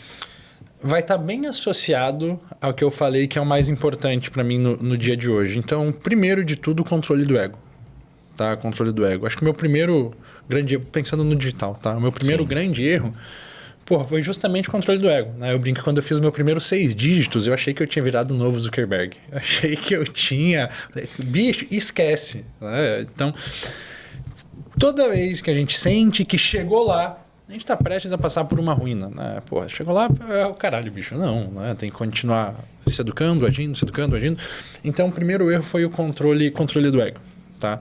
vai estar bem associado ao que eu falei que é o mais importante para mim no dia de hoje. Então, primeiro de tudo, o controle do ego. Tá? Controle do ego. Acho que o meu primeiro grande erro, pensando no digital, tá? O meu primeiro grande erro, foi justamente o controle do ego. Né? Eu brinco que quando eu fiz o meu primeiro 6 dígitos, eu achei que eu tinha virado o novo Zuckerberg. Eu achei que eu tinha... Bicho, esquece. Né? Então, toda vez que a gente sente que chegou lá, a gente está prestes a passar por uma ruína. Né? Pô, chegou lá, é o caralho, bicho. Não, né? Tem que continuar se educando, agindo. Então, o primeiro erro foi o controle do ego. Tá?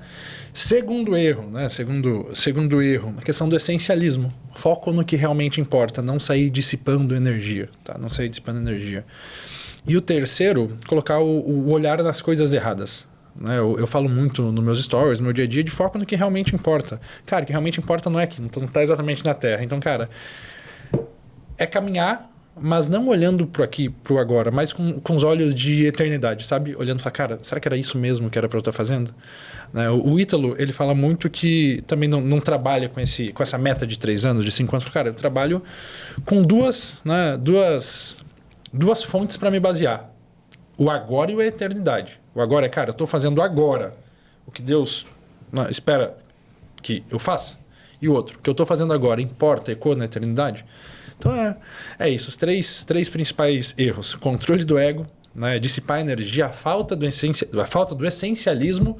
Segundo erro, né? Segundo erro, a questão do essencialismo. Foco no que realmente importa, não sair dissipando energia. Tá? Não sair dissipando energia. E o terceiro, colocar o olhar nas coisas erradas. Né? Eu falo muito nos meus stories, no meu dia a dia, de foco no que realmente importa. Cara, o que realmente importa não é aqui, não está exatamente na Terra. Então, cara, é caminhar, mas não olhando pro aqui, pro agora, mas com os olhos de eternidade, sabe? Olhando para cara, será que era isso mesmo que era para eu estar fazendo? Né? O Ítalo, ele fala muito que também não trabalha com essa meta de 3 anos, de 5 anos. Cara, eu trabalho com duas fontes para me basear. O agora e a eternidade. O agora é, cara, eu estou fazendo agora o que Deus espera que eu faça. E o outro, o que eu estou fazendo agora importa, ecoa na eternidade? Então é isso, os três principais erros. Controle do ego, né? Dissipar a energia, a falta do essencialismo.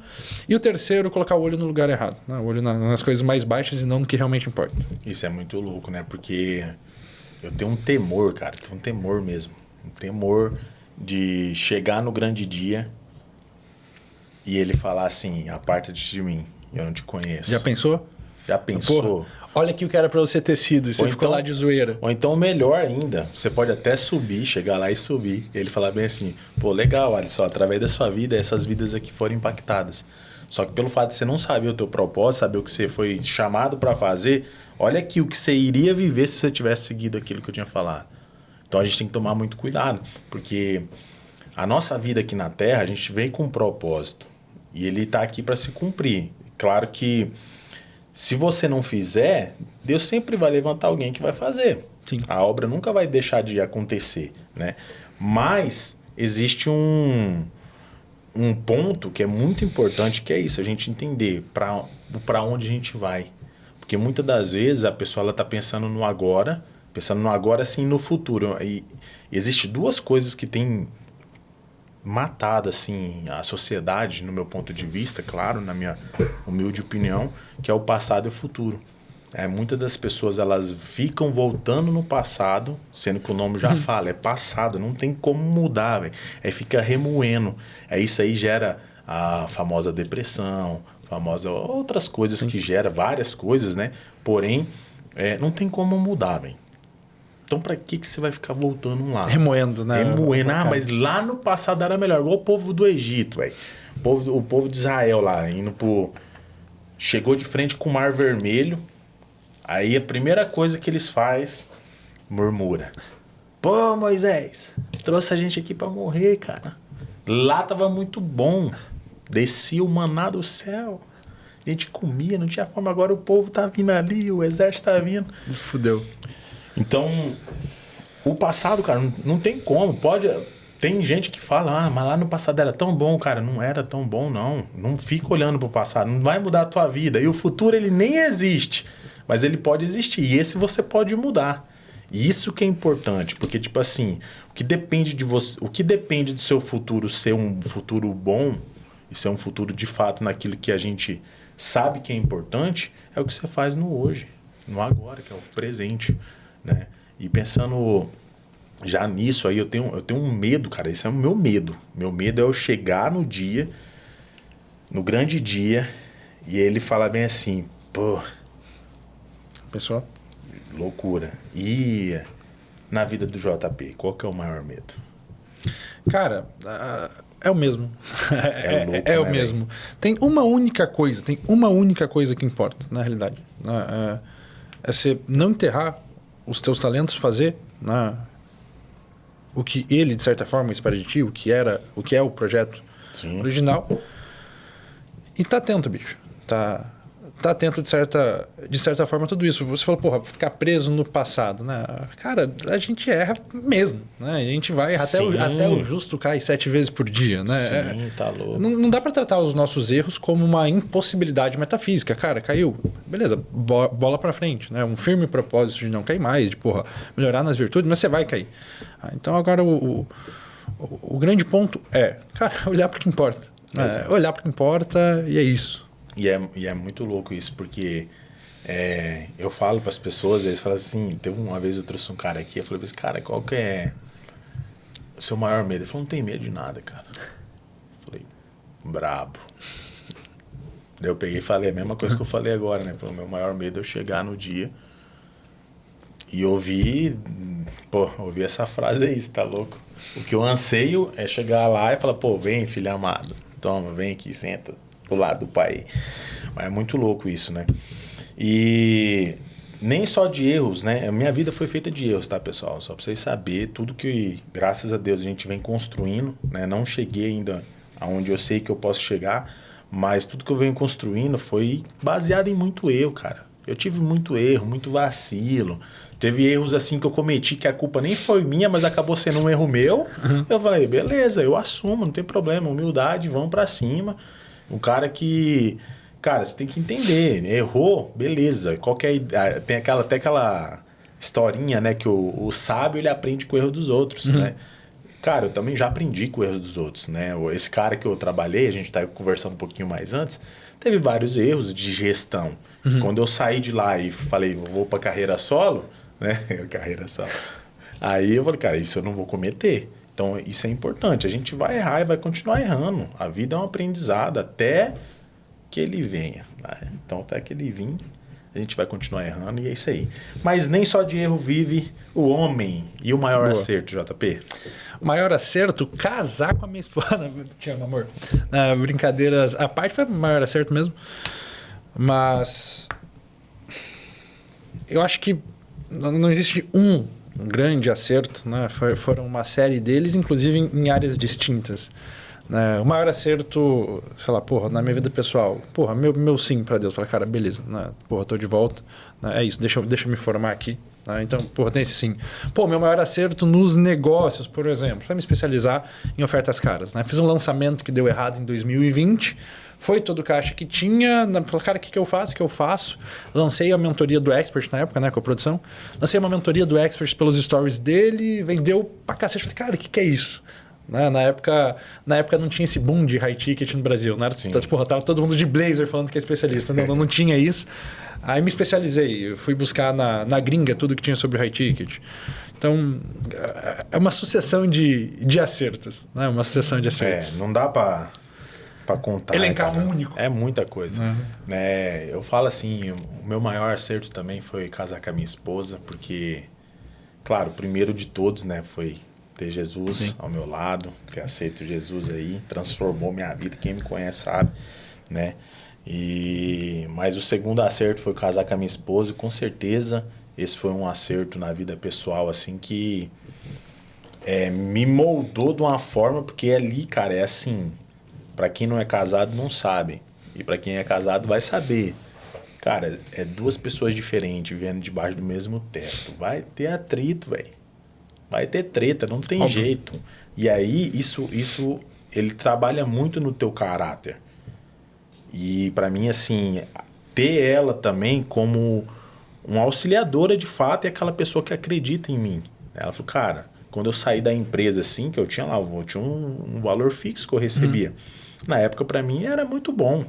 E o terceiro, colocar o olho no lugar errado. Né? O olho nas coisas mais baixas e não no que realmente importa. Isso é muito louco, né? Porque eu tenho um temor, cara. Tenho um temor mesmo. Um temor de chegar no grande dia e ele falar assim, aparta-te de mim, eu não te conheço. Já pensou? Já pensou? Porra, olha aqui o que era pra você ter sido e você ficou lá de zoeira. Ou então, melhor ainda, você pode até subir, chegar lá e subir. Ele falar bem assim, pô, legal, Alisson, através da sua vida, essas vidas aqui foram impactadas. Só que pelo fato de você não saber o teu propósito, saber o que você foi chamado para fazer, olha aqui o que você iria viver se você tivesse seguido aquilo que eu tinha falado. Então a gente tem que tomar muito cuidado, porque a nossa vida aqui na Terra, a gente vem com um propósito. E ele está aqui para se cumprir. Claro que se você não fizer, Deus sempre vai levantar alguém que vai fazer. Sim. A obra nunca vai deixar de acontecer, né? Mas existe um ponto que é muito importante, que é isso, a gente entender para onde a gente vai. Porque muitas das vezes a pessoa está pensando no agora assim no futuro. E existe 2 coisas que têm matado assim a sociedade, no meu ponto de vista, claro, na minha humilde opinião, que é o passado e o futuro. Muitas das pessoas elas ficam voltando no passado, sendo que o nome já fala, é passado, não tem como mudar, véio. Fica remoendo. Isso aí gera a famosa depressão, outras coisas. Sim. Que gera várias coisas, né? Porém, não tem como mudar, velho. Então, pra que você vai ficar voltando lá? Remoendo, né? Remoendo. Mas lá no passado era melhor. Igual o povo do Egito, velho. O povo de Israel lá, chegou de frente com o Mar Vermelho. Aí a primeira coisa que eles fazem, murmura. Pô, Moisés, trouxe a gente aqui pra morrer, cara. Lá tava muito bom. Descia o maná do céu. A gente comia, não tinha fome. Agora o povo tá vindo ali, o exército tá vindo. Fudeu. Então, o passado, cara, não tem como. Tem gente que fala, mas lá no passado era tão bom, cara. Não era tão bom, não. Não fica olhando pro passado, não vai mudar a tua vida. E o futuro, ele nem existe, mas ele pode existir. E esse você pode mudar. E isso que é importante, porque, tipo assim, o que depende de você, o que depende do seu futuro ser um futuro bom e ser um futuro de fato naquilo que a gente sabe que é importante, é o que você faz no hoje, no agora, que é o presente. Né? E pensando já nisso aí, eu tenho um medo, cara. Esse é o meu medo. Meu medo é eu chegar no grande dia, e ele falar bem assim, pô, pessoal, loucura. E na vida do JP, qual que é o maior medo? Cara, é o mesmo. É o mesmo. Tem uma única coisa que importa, na realidade. É você não enterrar os teus talentos, fazer o que ele, de certa forma, espera de ti, o que é o projeto. Sim. Original. E tá atento, bicho. Tá tá atento de certa forma a tudo isso. Você falou, porra, ficar preso no passado, né? Cara, a gente erra mesmo, né? A gente vai errar até o justo cai 7 vezes por dia, né? Sim, tá louco. Não dá para tratar os nossos erros como uma impossibilidade metafísica. Cara, caiu. Beleza, bola para frente, né? Um firme propósito de não cair mais, de, porra, melhorar nas virtudes, mas você vai cair. Então agora o grande ponto é, cara, olhar para o que importa. Né? Olhar para o que importa e é isso. E é muito louco isso, porque eu falo para as pessoas, eles falam assim, teve uma vez eu trouxe um cara aqui, eu falei pra esse cara, qual que é o seu maior medo? Ele falou, não tem medo de nada, cara. Eu falei, brabo. Daí eu peguei e falei a mesma coisa que eu falei agora, né? Falei, meu maior medo é eu chegar no dia e ouvir essa frase aí, você tá louco? O que eu anseio é chegar lá e falar, pô, vem, filho amado, toma, vem aqui, senta do lado do pai. Mas é muito louco isso, né? E nem só de erros, né? A minha vida foi feita de erros, tá, pessoal? Só pra vocês saberem tudo que, graças a Deus, a gente vem construindo, né? Não cheguei ainda aonde eu sei que eu posso chegar, mas tudo que eu venho construindo foi baseado em muito erro, cara. Eu tive muito erro, muito vacilo. Teve erros assim que eu cometi que a culpa nem foi minha, mas acabou sendo um erro meu. Eu falei, beleza, eu assumo, não tem problema. Humildade, vamos pra cima. Um cara que... Cara, você tem que entender. Errou, beleza. Tem até aquela historinha, né? Que o sábio, ele aprende com o erro dos outros, né? Cara, eu também já aprendi com o erro dos outros, né? Esse cara que eu trabalhei, a gente estava conversando um pouquinho mais antes, teve vários erros de gestão. Quando eu saí de lá e falei, vou para carreira solo, né? Carreira solo. Aí eu falei, cara, isso eu não vou cometer. Então, isso é importante. A gente vai errar e vai continuar errando. A vida é um aprendizado até que ele venha. Né? Então, até que ele vir, a gente vai continuar errando e é isso aí. Mas nem só de erro vive o homem. E o maior acerto, JP? O maior acerto, casar com a minha esposa. Te amo, amor. Brincadeiras à parte, foi o maior acerto mesmo. Mas eu acho que não existe um grande acerto, né? Foram uma série deles, inclusive em áreas distintas. Né? O maior acerto, sei lá, porra, na minha vida pessoal, porra, meu sim pra Deus. Falei, cara, beleza, né? Porra, tô de volta. Né? É isso, deixa eu me formar aqui. Né? Então, porra, tem esse sim. Pô, meu maior acerto nos negócios, por exemplo, foi me especializar em ofertas caras. Né? Fiz um lançamento que deu errado em 2020. Foi todo o caixa que tinha. Falei, cara, o que eu faço? O que eu faço? Lancei a mentoria do Expert na época, né? Com a produção. Lancei uma mentoria do Expert pelos stories dele. Vendeu pra cacete. Falei, cara, o que é isso? Né? Na época não tinha esse boom de high ticket no Brasil. Né? Porra, tava todo mundo de blazer falando que é especialista. Não tinha isso. Aí me especializei. Eu fui buscar na gringa tudo que tinha sobre high ticket. Então, é uma sucessão de acertos. Né? Uma sucessão de acertos. Não dá pra contar. Elencar um único. É muita coisa. Né? Eu falo assim, o meu maior acerto também foi casar com a minha esposa, porque, claro, o primeiro de todos, né, foi ter Jesus ao meu lado, ter aceito Jesus aí, transformou minha vida, quem me conhece sabe, né? Mas o segundo acerto foi casar com a minha esposa, e com certeza esse foi um acerto na vida pessoal, assim, que me moldou de uma forma, porque ali, cara, é assim... Para quem não é casado, não sabe. E para quem é casado, vai saber. Cara, é duas pessoas diferentes vivendo debaixo do mesmo teto. Vai ter atrito, velho. Vai ter treta, não tem jeito. E aí, isso ele trabalha muito no teu caráter. E para mim, assim, ter ela também como uma auxiliadora de fato é aquela pessoa que acredita em mim. Ela falou, cara, quando eu saí da empresa, assim, que eu tinha lá, tinha um valor fixo que eu recebia. Na época, para mim, era muito bom.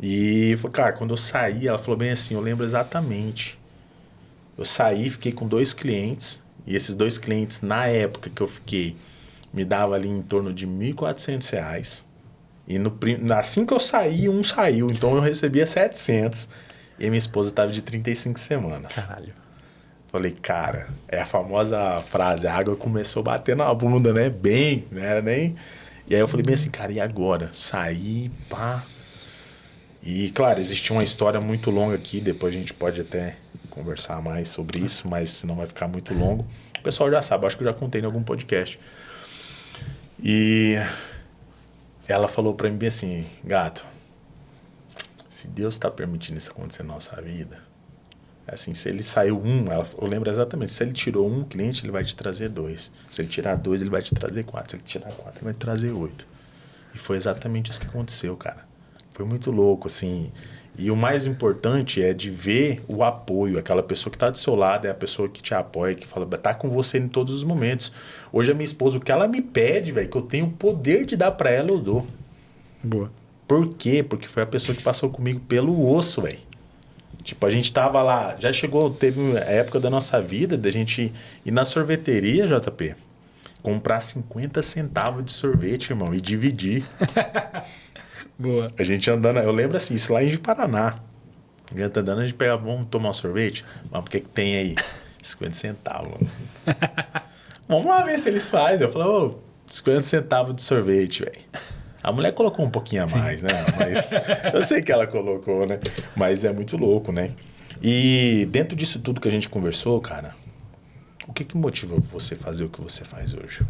E, cara, quando eu saí, ela falou bem assim, eu lembro exatamente. Eu saí, fiquei com 2 clientes. E esses 2 clientes, na época que eu fiquei, me dava ali em torno de R$ 1.400. E assim que eu saí, um saiu. Então, eu recebia 700. E a minha esposa estava de 35 semanas. Caralho. Falei, cara, é a famosa frase, a água começou a bater na bunda, né? Bem, não era nem... E aí eu falei bem assim, cara, e agora? Saí, pá. E, claro, existe uma história muito longa aqui, depois a gente pode até conversar mais sobre isso, mas senão vai ficar muito longo. O pessoal já sabe, acho que eu já contei em algum podcast. E ela falou pra mim bem assim, gato, se Deus está permitindo isso acontecer na nossa vida, assim, se ele saiu eu lembro exatamente, se ele tirou um cliente, ele vai te trazer 2. Se ele tirar 2, ele vai te trazer 4. Se ele tirar 4, ele vai te trazer 8. E foi exatamente isso que aconteceu, cara. Foi muito louco, assim. E o mais importante é de ver o apoio. Aquela pessoa que está do seu lado é a pessoa que te apoia, que fala, tá com você em todos os momentos. Hoje a minha esposa, o que ela me pede, velho, que eu tenho o poder de dar para ela, eu dou. Boa. Por quê? Porque foi a pessoa que passou comigo pelo osso, velho. Tipo, a gente tava lá, já chegou, teve a época da nossa vida da gente ir na sorveteria, JP, comprar 50 centavos de sorvete, irmão, e dividir. Boa. A gente andando, eu lembro assim, isso lá em Paraná. A gente andando, a gente pegava, vamos tomar um sorvete? Mas o que tem aí? 50 centavos. Vamos lá ver se eles fazem. Eu falei, 50 centavos de sorvete, velho. A mulher colocou um pouquinho a mais, né? Mas eu sei que ela colocou, né? Mas é muito louco, né? E dentro disso tudo que a gente conversou, cara, o que motiva você fazer o que você faz hoje?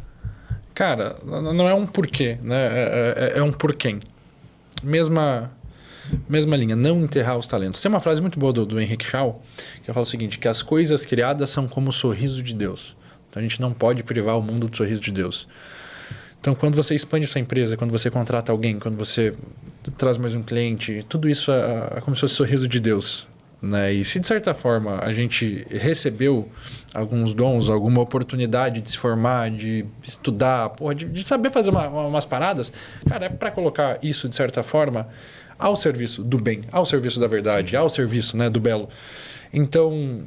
Cara, não é um porquê, né? É um porquê. Mesma linha, não enterrar os talentos. Tem uma frase muito boa do Henrique Shaw, que fala o seguinte, que as coisas criadas são como o sorriso de Deus. Então a gente não pode privar o mundo do sorriso de Deus. Então quando você expande sua empresa, quando você contrata alguém, quando você traz mais um cliente, tudo isso é como se fosse o sorriso de Deus. Né? E se de certa forma a gente recebeu alguns dons, alguma oportunidade de se formar, de estudar, de saber fazer umas paradas, cara, é para colocar isso de certa forma ao serviço do bem, ao serviço da verdade, sim, ao serviço, né, do belo. Então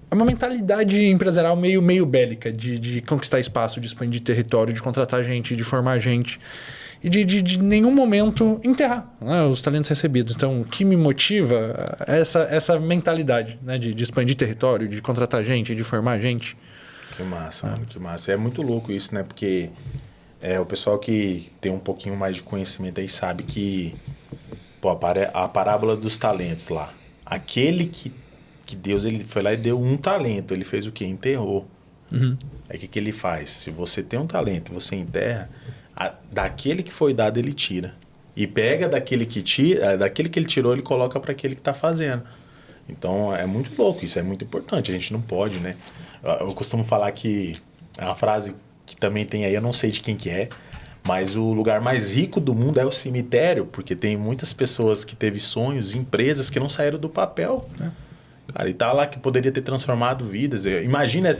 é uma mentalidade empresarial meio bélica de conquistar espaço, de expandir território, de contratar gente, de formar gente. E de nenhum momento enterrar, né, os talentos recebidos. Então, o que me motiva é essa mentalidade, né, de expandir território, de contratar gente, de formar gente. Que massa, mano, que massa. É muito louco isso, né? Porque o pessoal que tem um pouquinho mais de conhecimento aí sabe que a parábola dos talentos lá. Aquele que Deus ele foi lá e deu um talento. Ele fez o quê? Enterrou. Uhum. Aí o que ele faz? Se você tem um talento e você enterra... daquele que foi dado ele tira e pega daquele que ele tirou, ele coloca para aquele que está fazendo. Então é muito louco, isso é muito importante, a gente não pode, né? Eu costumo falar que é uma frase que também tem aí, eu não sei de quem que é, mas o lugar mais rico do mundo é o cemitério, porque tem muitas pessoas que teve sonhos, empresas que não saíram do papel. Cara, e tá lá que poderia ter transformado vidas. Imagina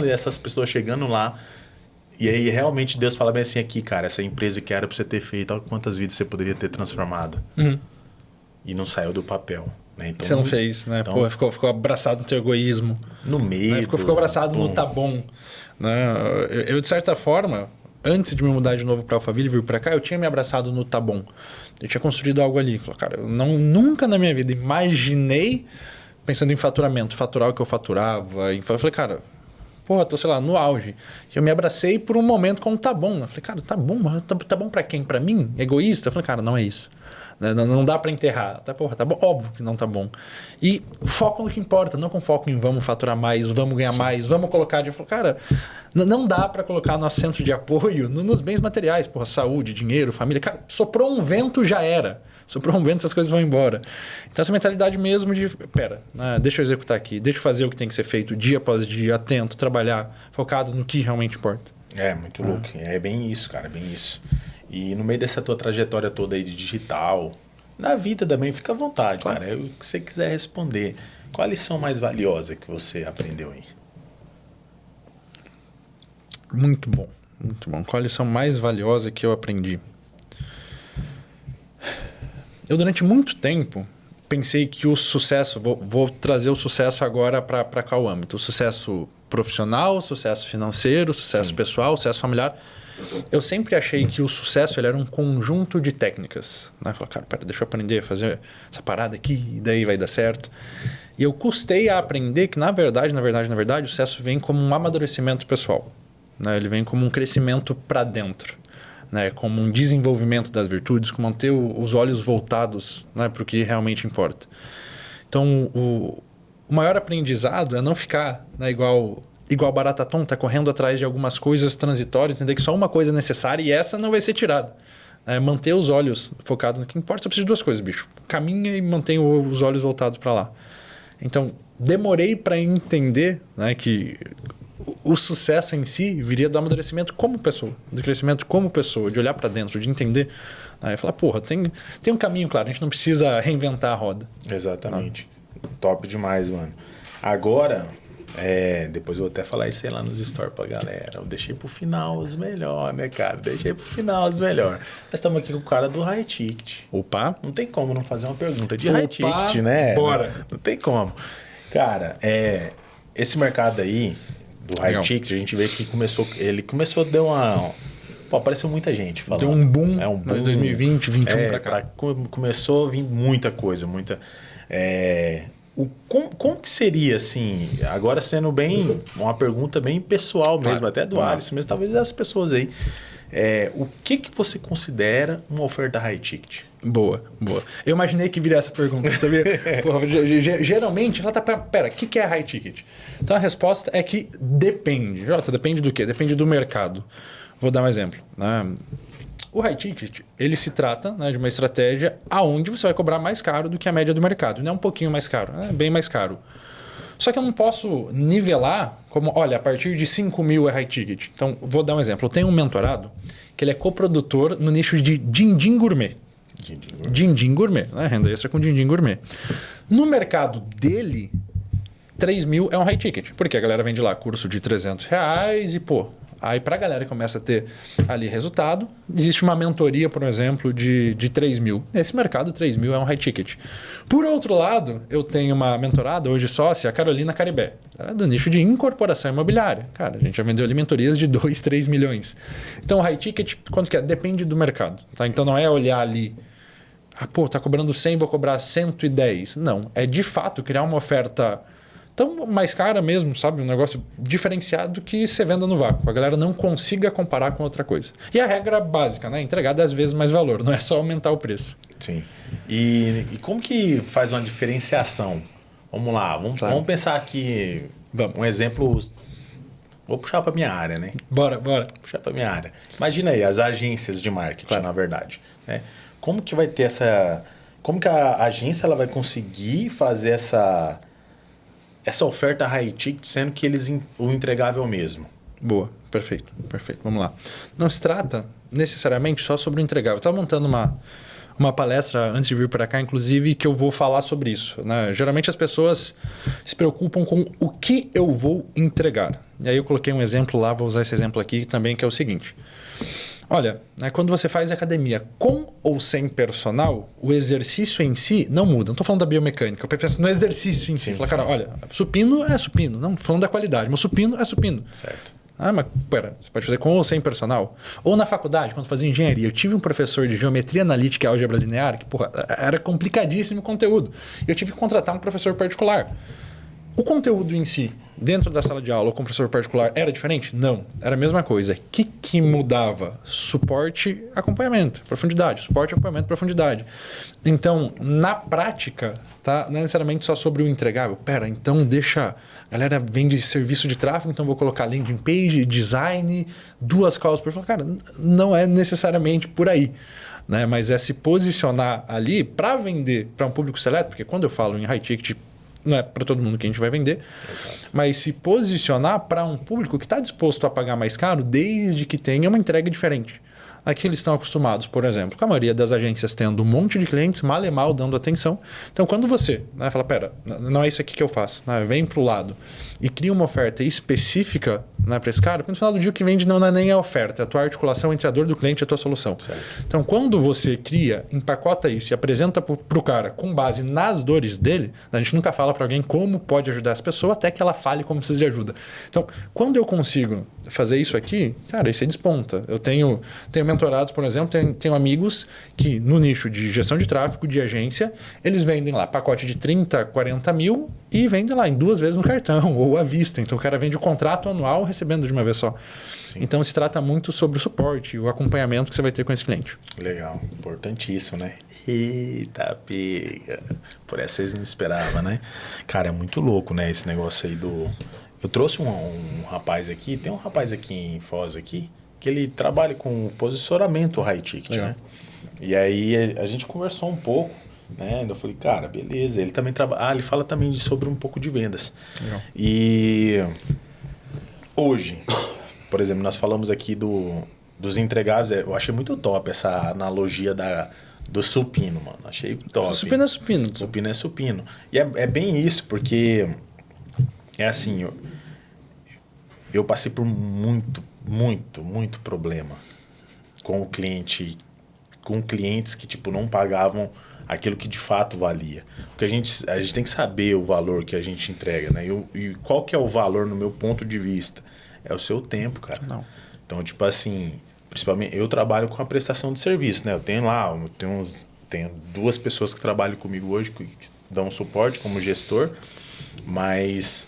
essas pessoas chegando lá. E aí, realmente, Deus fala bem assim aqui, cara, essa empresa que era pra você ter feito, olha quantas vidas você poderia ter transformado. Uhum. E não saiu do papel. Né? Então, você não fez, né? Então, ficou abraçado no teu egoísmo. No meio. Né? Ficou abraçado no tá bom. Né? Eu, de certa forma, antes de me mudar de novo pra Alphaville e vir pra cá, eu tinha me abraçado no tá bom. Eu tinha construído algo ali. Falei, cara, eu nunca na minha vida imaginei, pensando em faturamento, faturar o que eu faturava. Eu falei, cara... Porra, tô, sei lá, no auge. Eu me abracei por um momento como tá bom. Eu falei, cara, tá bom, mas tá bom pra quem? Pra mim? Egoísta? Eu falei, cara, não é isso. Não dá pra enterrar. Tá bom, óbvio que não tá bom. E foco no que importa, não com foco em vamos faturar mais, vamos ganhar mais, vamos colocar... Eu falei, cara, não dá pra colocar nosso centro de apoio nos bens materiais. Porra, saúde, dinheiro, família. Cara, soprou um vento, já era. Soprou um vento, essas coisas vão embora. Então, essa mentalidade mesmo de... Pera, deixa eu executar aqui. Deixa eu fazer o que tem que ser feito dia após dia, atento, trabalhar, focado no que realmente importa. É, muito louco. É bem isso, cara, bem isso. E no meio dessa tua trajetória toda aí de digital, na vida também, fica à vontade, claro. Cara. O que você quiser responder. Qual a lição mais valiosa que você aprendeu aí? Muito bom, muito bom. Qual a lição mais valiosa que eu aprendi? Eu, durante muito tempo, pensei que o sucesso... Vou trazer o sucesso agora para qual âmbito? O sucesso profissional, o sucesso financeiro, o sucesso Sim. pessoal, o sucesso familiar. Eu sempre achei que o sucesso ele era um conjunto de técnicas. Né? Falei, cara, pera, deixa eu aprender a fazer essa parada aqui e daí vai dar certo. E eu custei a aprender que, na verdade, o sucesso vem como um amadurecimento pessoal. Né? Ele vem como um crescimento para dentro. Né, como um desenvolvimento das virtudes, como manter os olhos voltados, né, para o que realmente importa. Então, o maior aprendizado é não ficar, né, igual barata tonta, correndo atrás de algumas coisas transitórias, entender que só uma coisa é necessária e essa não vai ser tirada. manter os olhos focados no que importa. Você precisa de duas coisas, bicho. Caminha e mantém os olhos voltados para lá. Então, demorei para entender, né, que o sucesso em si viria do amadurecimento como pessoa, do crescimento como pessoa, de olhar para dentro, de entender. Aí falar, porra, tem um caminho claro, a gente não precisa reinventar a roda. Exatamente. Top demais, mano. Agora, depois eu vou até falar isso aí lá nos stories pra galera. Eu deixei pro final os melhores, né, cara? Deixei pro final os melhores. Nós estamos aqui com o cara do High Ticket. Opa! Não tem como não fazer uma pergunta de High Ticket, né? Bora! Não tem como. Cara, esse mercado aí do High Ticket, a gente vê que ele começou, deu uma... Pô, apareceu muita gente falando. Deu um boom, um boom em 2020, 2021 pra cá. Começou a vir muita coisa, muita... Como que seria, assim, agora sendo bem... Uma pergunta bem pessoal mesmo, claro, até do Alisson mesmo, talvez das pessoas aí. O que você considera uma oferta High Ticket? Boa. Eu imaginei que viria essa pergunta, sabia? Porra, geralmente, ela tá... Pera, o que é High Ticket? Então a resposta é que depende. Jota, depende do quê? Depende do mercado. Vou dar um exemplo. Né? O High Ticket, ele se trata, né, de uma estratégia aonde você vai cobrar mais caro do que a média do mercado. Não é um pouquinho mais caro, é bem mais caro. Só que eu não posso nivelar como, olha, a partir de 5 mil é High Ticket. Então, vou dar um exemplo. Eu tenho um mentorado que ele é coprodutor no nicho de din-din gourmet. Din-din gourmet, né? Renda extra com din-din gourmet. No mercado dele, 3 mil é um High Ticket. Porque a galera vende lá curso de R$300 e, pô... Aí, para a galera que começa a ter ali resultado, existe uma mentoria, por exemplo, de 3 mil. Nesse mercado, 3 mil é um high ticket. Por outro lado, eu tenho uma mentorada, hoje sócia, a Carolina Caribé, do nicho de incorporação imobiliária. Cara, a gente já vendeu ali mentorias de 2, 3 milhões. Então, o high ticket, quanto que é? Depende do mercado. Tá? Então, não é olhar ali, tá cobrando 100, vou cobrar 110. Não, é de fato criar uma oferta... Então, mais cara mesmo, sabe? Um negócio diferenciado que você venda no vácuo. A galera não consiga comparar com outra coisa. E a regra básica, né? Entregar 10 vezes mais valor. Não é só aumentar o preço. Sim. E como que faz uma diferenciação? Vamos lá. Vamos pensar aqui... Um exemplo... Vou puxar para minha área, né? Bora. Puxar para minha área. Imagina aí, as agências de marketing, na verdade. Né? Como que vai ter essa... Como que a agência ela vai conseguir fazer essa oferta high ticket, sendo que o entregável mesmo? Boa, perfeito. Vamos lá. Não se trata necessariamente só sobre o entregável. Eu estava montando uma palestra antes de vir para cá, inclusive, que eu vou falar sobre isso. Né? Geralmente as pessoas se preocupam com o que eu vou entregar. E aí eu coloquei um exemplo lá, vou usar esse exemplo aqui também, que é o seguinte. Olha, né, quando você faz academia com ou sem personal, o exercício em si não muda. Não estou falando da biomecânica, eu penso no exercício em si. Fala, cara, olha, supino é supino. Não estou falando da qualidade, mas supino é supino. Certo. Mas pera, você pode fazer com ou sem personal? Ou na faculdade, quando fazia engenharia, eu tive um professor de geometria analítica e álgebra linear, que era complicadíssimo o conteúdo. E eu tive que contratar um professor particular. O conteúdo em si, dentro da sala de aula ou com o professor particular, era diferente? Não. Era a mesma coisa. O que mudava? Suporte, acompanhamento, profundidade. Suporte, acompanhamento, profundidade. Então, na prática, tá? Não é necessariamente só sobre o entregável. Então deixa... A galera vende serviço de tráfego, então vou colocar landing page, design, 2 calls por... Cara, não é necessariamente por aí. Né? Mas é se posicionar ali para vender para um público seleto, porque quando eu falo em high ticket, não é para todo mundo que a gente vai vender, mas se posicionar para um público que está disposto a pagar mais caro desde que tenha uma entrega diferente. Aqui eles estão acostumados, por exemplo, com a maioria das agências tendo um monte de clientes, mal e mal dando atenção. Então, quando você fala, pera, não é isso aqui que eu faço, vem para o lado e cria uma oferta específica para esse cara, porque no final do dia o que vende não é nem a oferta, é a tua articulação entre a dor do cliente e a tua solução. Certo. Então, quando você cria, empacota isso e apresenta para o cara com base nas dores dele, a gente nunca fala para alguém como pode ajudar essa pessoa até que ela fale como precisa de ajuda. Então, quando eu consigo fazer isso aqui, cara, isso aí desponta. Eu tenho mentorados, por exemplo, tenho amigos que no nicho de gestão de tráfego, de agência, eles vendem lá pacote de 30, 40 mil e vendem lá em 2 vezes no cartão ou à vista. Então o cara vende o contrato anual recebendo de uma vez só. Sim. Então se trata muito sobre o suporte, o acompanhamento que você vai ter com esse cliente. Legal, importantíssimo, né? Eita, pega. Por essa vocês não esperavam, né? Cara, é muito louco, né? Esse negócio aí do... Eu trouxe um rapaz aqui, tem um rapaz aqui em Foz aqui, que ele trabalha com posicionamento high ticket, né? E aí a gente conversou um pouco, né? Eu falei, cara, beleza. Ele também trabalha. Ele fala também sobre um pouco de vendas. Legal. E hoje, por exemplo, nós falamos aqui dos entregáveis. Eu achei muito top essa analogia do supino, mano. Achei top. Supino é supino. Supino é supino. E é bem isso, porque é assim, eu passei por muito problema com o cliente, com clientes que tipo não pagavam aquilo que de fato valia. Porque a gente tem que saber o valor que a gente entrega, né? E qual que é o valor no meu ponto de vista? É o seu tempo, cara. Não. Então, tipo assim, principalmente eu trabalho com a prestação de serviço, né? Eu tenho 2 pessoas que trabalham comigo hoje, que dão suporte como gestor, mas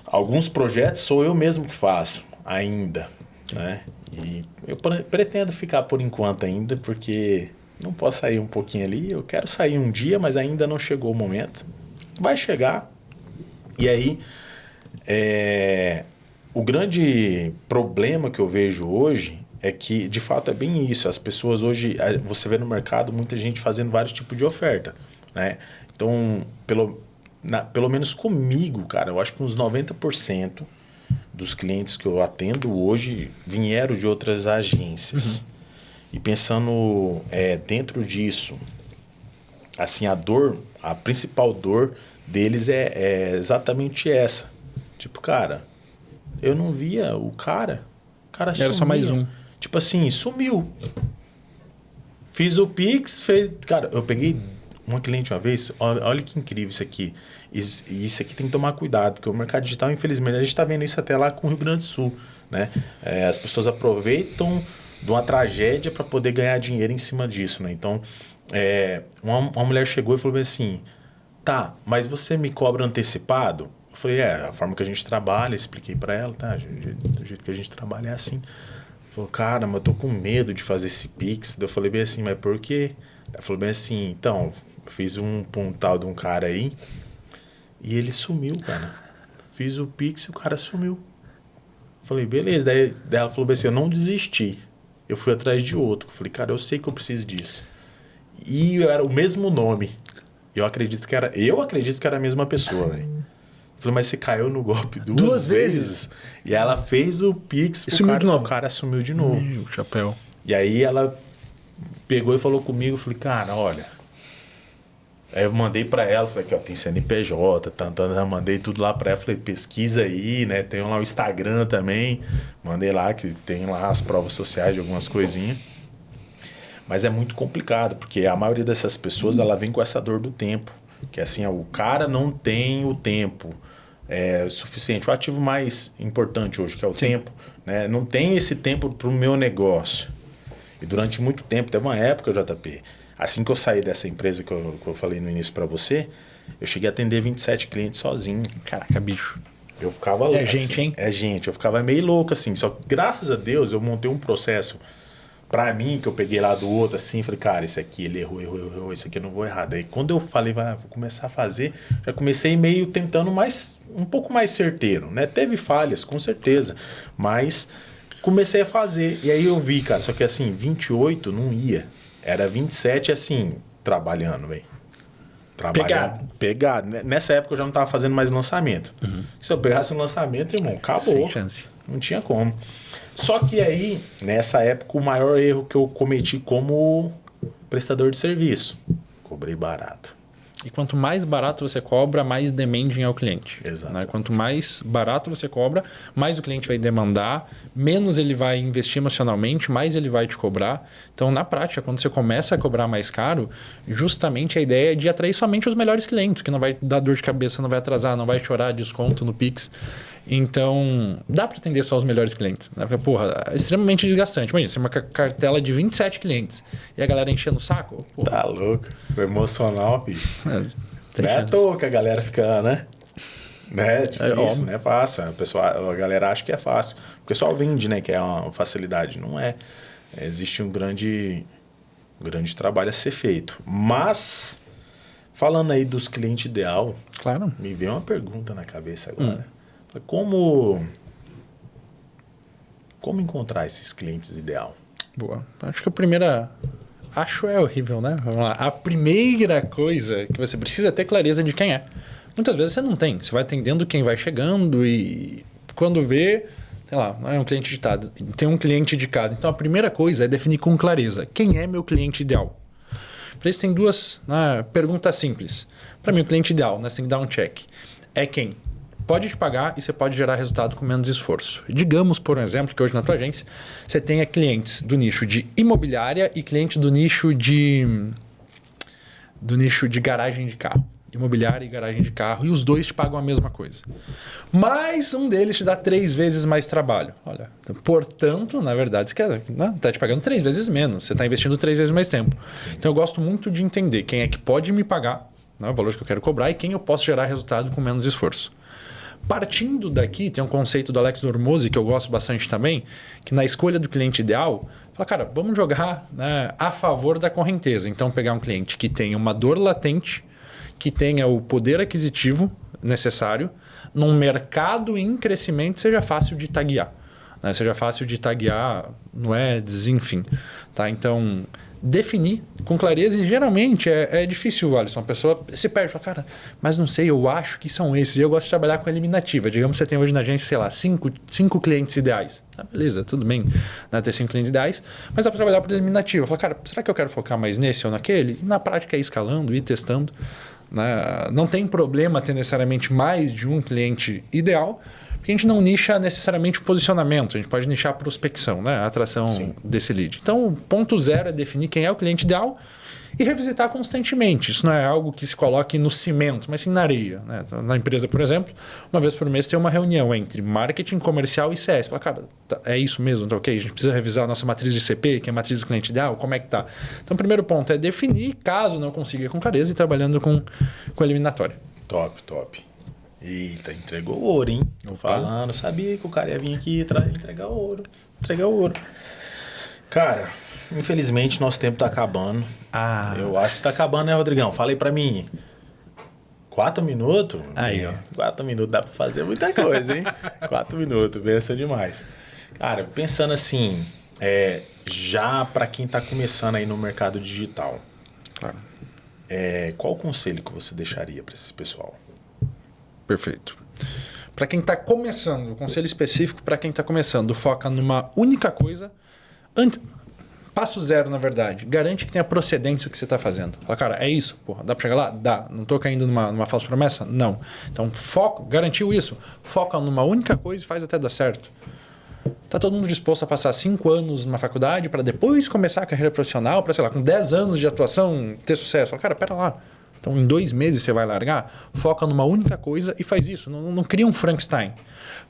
alguns projetos sou eu mesmo que faço ainda, né? E eu pretendo ficar por enquanto ainda, porque não posso sair um pouquinho ali. Eu quero sair um dia, mas ainda não chegou o momento. Vai chegar. E aí, o grande problema que eu vejo hoje é que, de fato, é bem isso. As pessoas hoje, você vê no mercado muita gente fazendo vários tipos de oferta, né? Então, pelo menos comigo, cara, eu acho que uns 90% dos clientes que eu atendo hoje vieram de outras agências. E pensando dentro disso, assim, a principal dor deles é exatamente essa. Tipo, cara, eu não via o cara Era sumia. só mais um. Tipo assim, sumiu. Fiz o Pix, Cara, eu peguei uma cliente uma vez, olha que incrível isso aqui. Isso aqui tem que tomar cuidado, porque o mercado digital, infelizmente, a gente está vendo isso até lá com o Rio Grande do Sul, né? As pessoas aproveitam de uma tragédia para poder ganhar dinheiro em cima disso, né? Então, uma mulher chegou e falou assim, tá, mas você me cobra antecipado? Eu falei, a forma que a gente trabalha, expliquei para ela, tá? Do jeito que a gente trabalha é assim. Falou, cara, mas eu tô com medo de fazer esse Pix. Eu falei bem assim, mas por quê? Ela falou bem assim, então, eu fiz um tal de um cara aí e ele sumiu, cara. Fiz o Pix e o cara sumiu. Falei, beleza. Daí ela falou bem assim, eu não desisti. Eu fui atrás de outro. Falei, cara, eu sei que eu preciso disso. E era o mesmo nome. Eu acredito que era a mesma pessoa, velho. Falei, mas você caiu no golpe duas vezes? E ela fez o Pix pro cara, o cara sumiu de novo. Meu chapéu. E aí ela pegou e falou comigo, falei, cara, olha. Aí eu mandei pra ela, falei que tem CNPJ, eu mandei tudo lá pra ela, falei, pesquisa aí, né? Tem lá o Instagram também. Mandei lá, que tem lá as provas sociais de algumas coisinhas. Mas é muito complicado, porque a maioria dessas pessoas, ela vem com essa dor do tempo. Que assim, o cara não tem o tempo suficiente. O ativo mais importante hoje, que é o tempo, né? Não tem esse tempo para o meu negócio. E durante muito tempo, teve uma época, JP, assim que eu saí dessa empresa que eu falei no início para você, eu cheguei a atender 27 clientes sozinho. Caraca, bicho. Eu ficava louco. Gente, hein? Gente. Eu ficava meio louco, assim. Só que, graças a Deus, eu montei um processo pra mim, que eu peguei lá do outro, assim, falei, cara, esse aqui, ele errou, esse aqui eu não vou errar. Daí, quando eu falei, vou começar a fazer, já comecei meio tentando um pouco mais certeiro, né? Teve falhas, com certeza, mas comecei a fazer. E aí eu vi, cara, só que assim, 28 não ia. Era 27, assim, trabalhando, velho. Pegado. Nessa época eu já não tava fazendo mais lançamento. Se eu pegasse um lançamento, irmão, acabou. Sem chance. Não tinha como. Só que aí, nessa época, o maior erro que eu cometi como prestador de serviço, cobrei barato. E quanto mais barato você cobra, mais demanding é o cliente. Exato. Né? Quanto mais barato você cobra, mais o cliente vai demandar, menos ele vai investir emocionalmente, mais ele vai te cobrar. Então, na prática, quando você começa a cobrar mais caro, justamente a ideia é de atrair somente os melhores clientes, que não vai dar dor de cabeça, não vai atrasar, não vai chorar desconto no Pix. Então, dá para atender só os melhores clientes. Né? Porque, porra, é extremamente desgastante. Imagina, você tem uma cartela de 27 clientes e a galera enchendo o saco. Porra. Tá louco. O emocional, filho. Não é à chance. toa que a galera fica, né? Difícil, não é fácil. A galera acha que é fácil. O pessoal vende, né? Que é uma facilidade. Não é. Existe um grande trabalho a ser feito. Mas, falando aí dos clientes ideal, Claro. me veio uma pergunta na cabeça agora. Como como encontrar esses clientes ideal? Boa. Acho que a primeira... Acho é horrível, né? Vamos lá. A primeira coisa que você precisa é ter clareza de quem é. Muitas vezes você não tem. Você vai atendendo quem vai chegando e quando vê, sei lá, não é um cliente de cada. Tem um cliente de cada. Então a primeira coisa é definir com clareza quem é meu cliente ideal. Para isso tem duas perguntas simples. Para mim, o cliente ideal, né, você tem que dar um check. É quem pode te pagar e você pode gerar resultado com menos esforço. Digamos, por exemplo, que hoje na tua agência você tenha clientes do nicho de imobiliária e cliente do nicho de garagem de carro. Imobiliária e garagem de carro. E os dois te pagam a mesma coisa. Mas um deles te dá 3 vezes mais trabalho. Olha, portanto, na verdade, você está te pagando 3 vezes menos. Você está investindo 3 vezes mais tempo. Sim. Então eu gosto muito de entender quem é que pode me pagar, né, o valor que eu quero cobrar, e quem eu posso gerar resultado com menos esforço. Partindo daqui, tem um conceito do Alex Hormozi que eu gosto bastante também, que na escolha do cliente ideal, fala, cara, vamos jogar, né, a favor da correnteza. Então, pegar um cliente que tenha uma dor latente, que tenha o poder aquisitivo necessário, num mercado em crescimento, seja fácil de taguear. Né? Seja fácil de taguear no Ads, enfim. Tá? Então, definir com clareza, e geralmente é difícil, Alisson. A pessoa se perde e fala, cara, mas não sei, eu acho que são esses. E eu gosto de trabalhar com eliminativa. Digamos que você tem hoje na agência, sei lá, 5 clientes ideais. Ah, beleza, tudo bem, né, ter 5 clientes ideais, mas dá para trabalhar por eliminativa. Fala, cara, será que eu quero focar mais nesse ou naquele? E na prática é ir escalando, ir testando. Né? Não tem problema ter necessariamente mais de um cliente ideal, porque a gente não nicha necessariamente o posicionamento, a gente pode nichar a prospecção, né? A atração Sim. desse lead. Então, o ponto zero é definir quem é o cliente ideal e revisitar constantemente. Isso não é algo que se coloque no cimento, mas sim na areia. Né? Na empresa, por exemplo, uma vez por mês tem uma reunião entre marketing, comercial e CS. Fala, cara, é isso mesmo, tá ok? A gente precisa revisar a nossa matriz de CP, que é a matriz do cliente ideal, como é que tá? Então, o primeiro ponto é definir, caso não consiga com clareza, e trabalhando com eliminatória. Top. Eita, entregou ouro, hein? Tô falando, sabia que o cara ia vir aqui entregar ouro. Cara, infelizmente nosso tempo tá acabando. Eu acho que tá acabando, né, Rodrigão? Falei pra mim. 4 minutos? Aí, ó. 4 minutos dá pra fazer muita coisa, hein? 4 minutos, pensa demais. Cara, pensando assim, já pra quem tá começando aí no mercado digital, claro. Qual o conselho que você deixaria pra esse pessoal? Perfeito. Para quem está começando, o conselho específico para quem está começando, foca numa única coisa. Passo zero, na verdade. Garante que tenha procedência o que você está fazendo. Fala, cara, é isso? Porra, dá para chegar lá? Dá. Não estou caindo numa falsa promessa? Não. Então, garantiu isso. Foca numa única coisa e faz até dar certo. Está todo mundo disposto a passar 5 anos numa faculdade para depois começar a carreira profissional, para, sei lá, com 10 anos de atuação, ter sucesso? Fala, cara, pera lá. Então, em 2 meses você vai largar, foca numa única coisa e faz isso. Não cria um Frankenstein.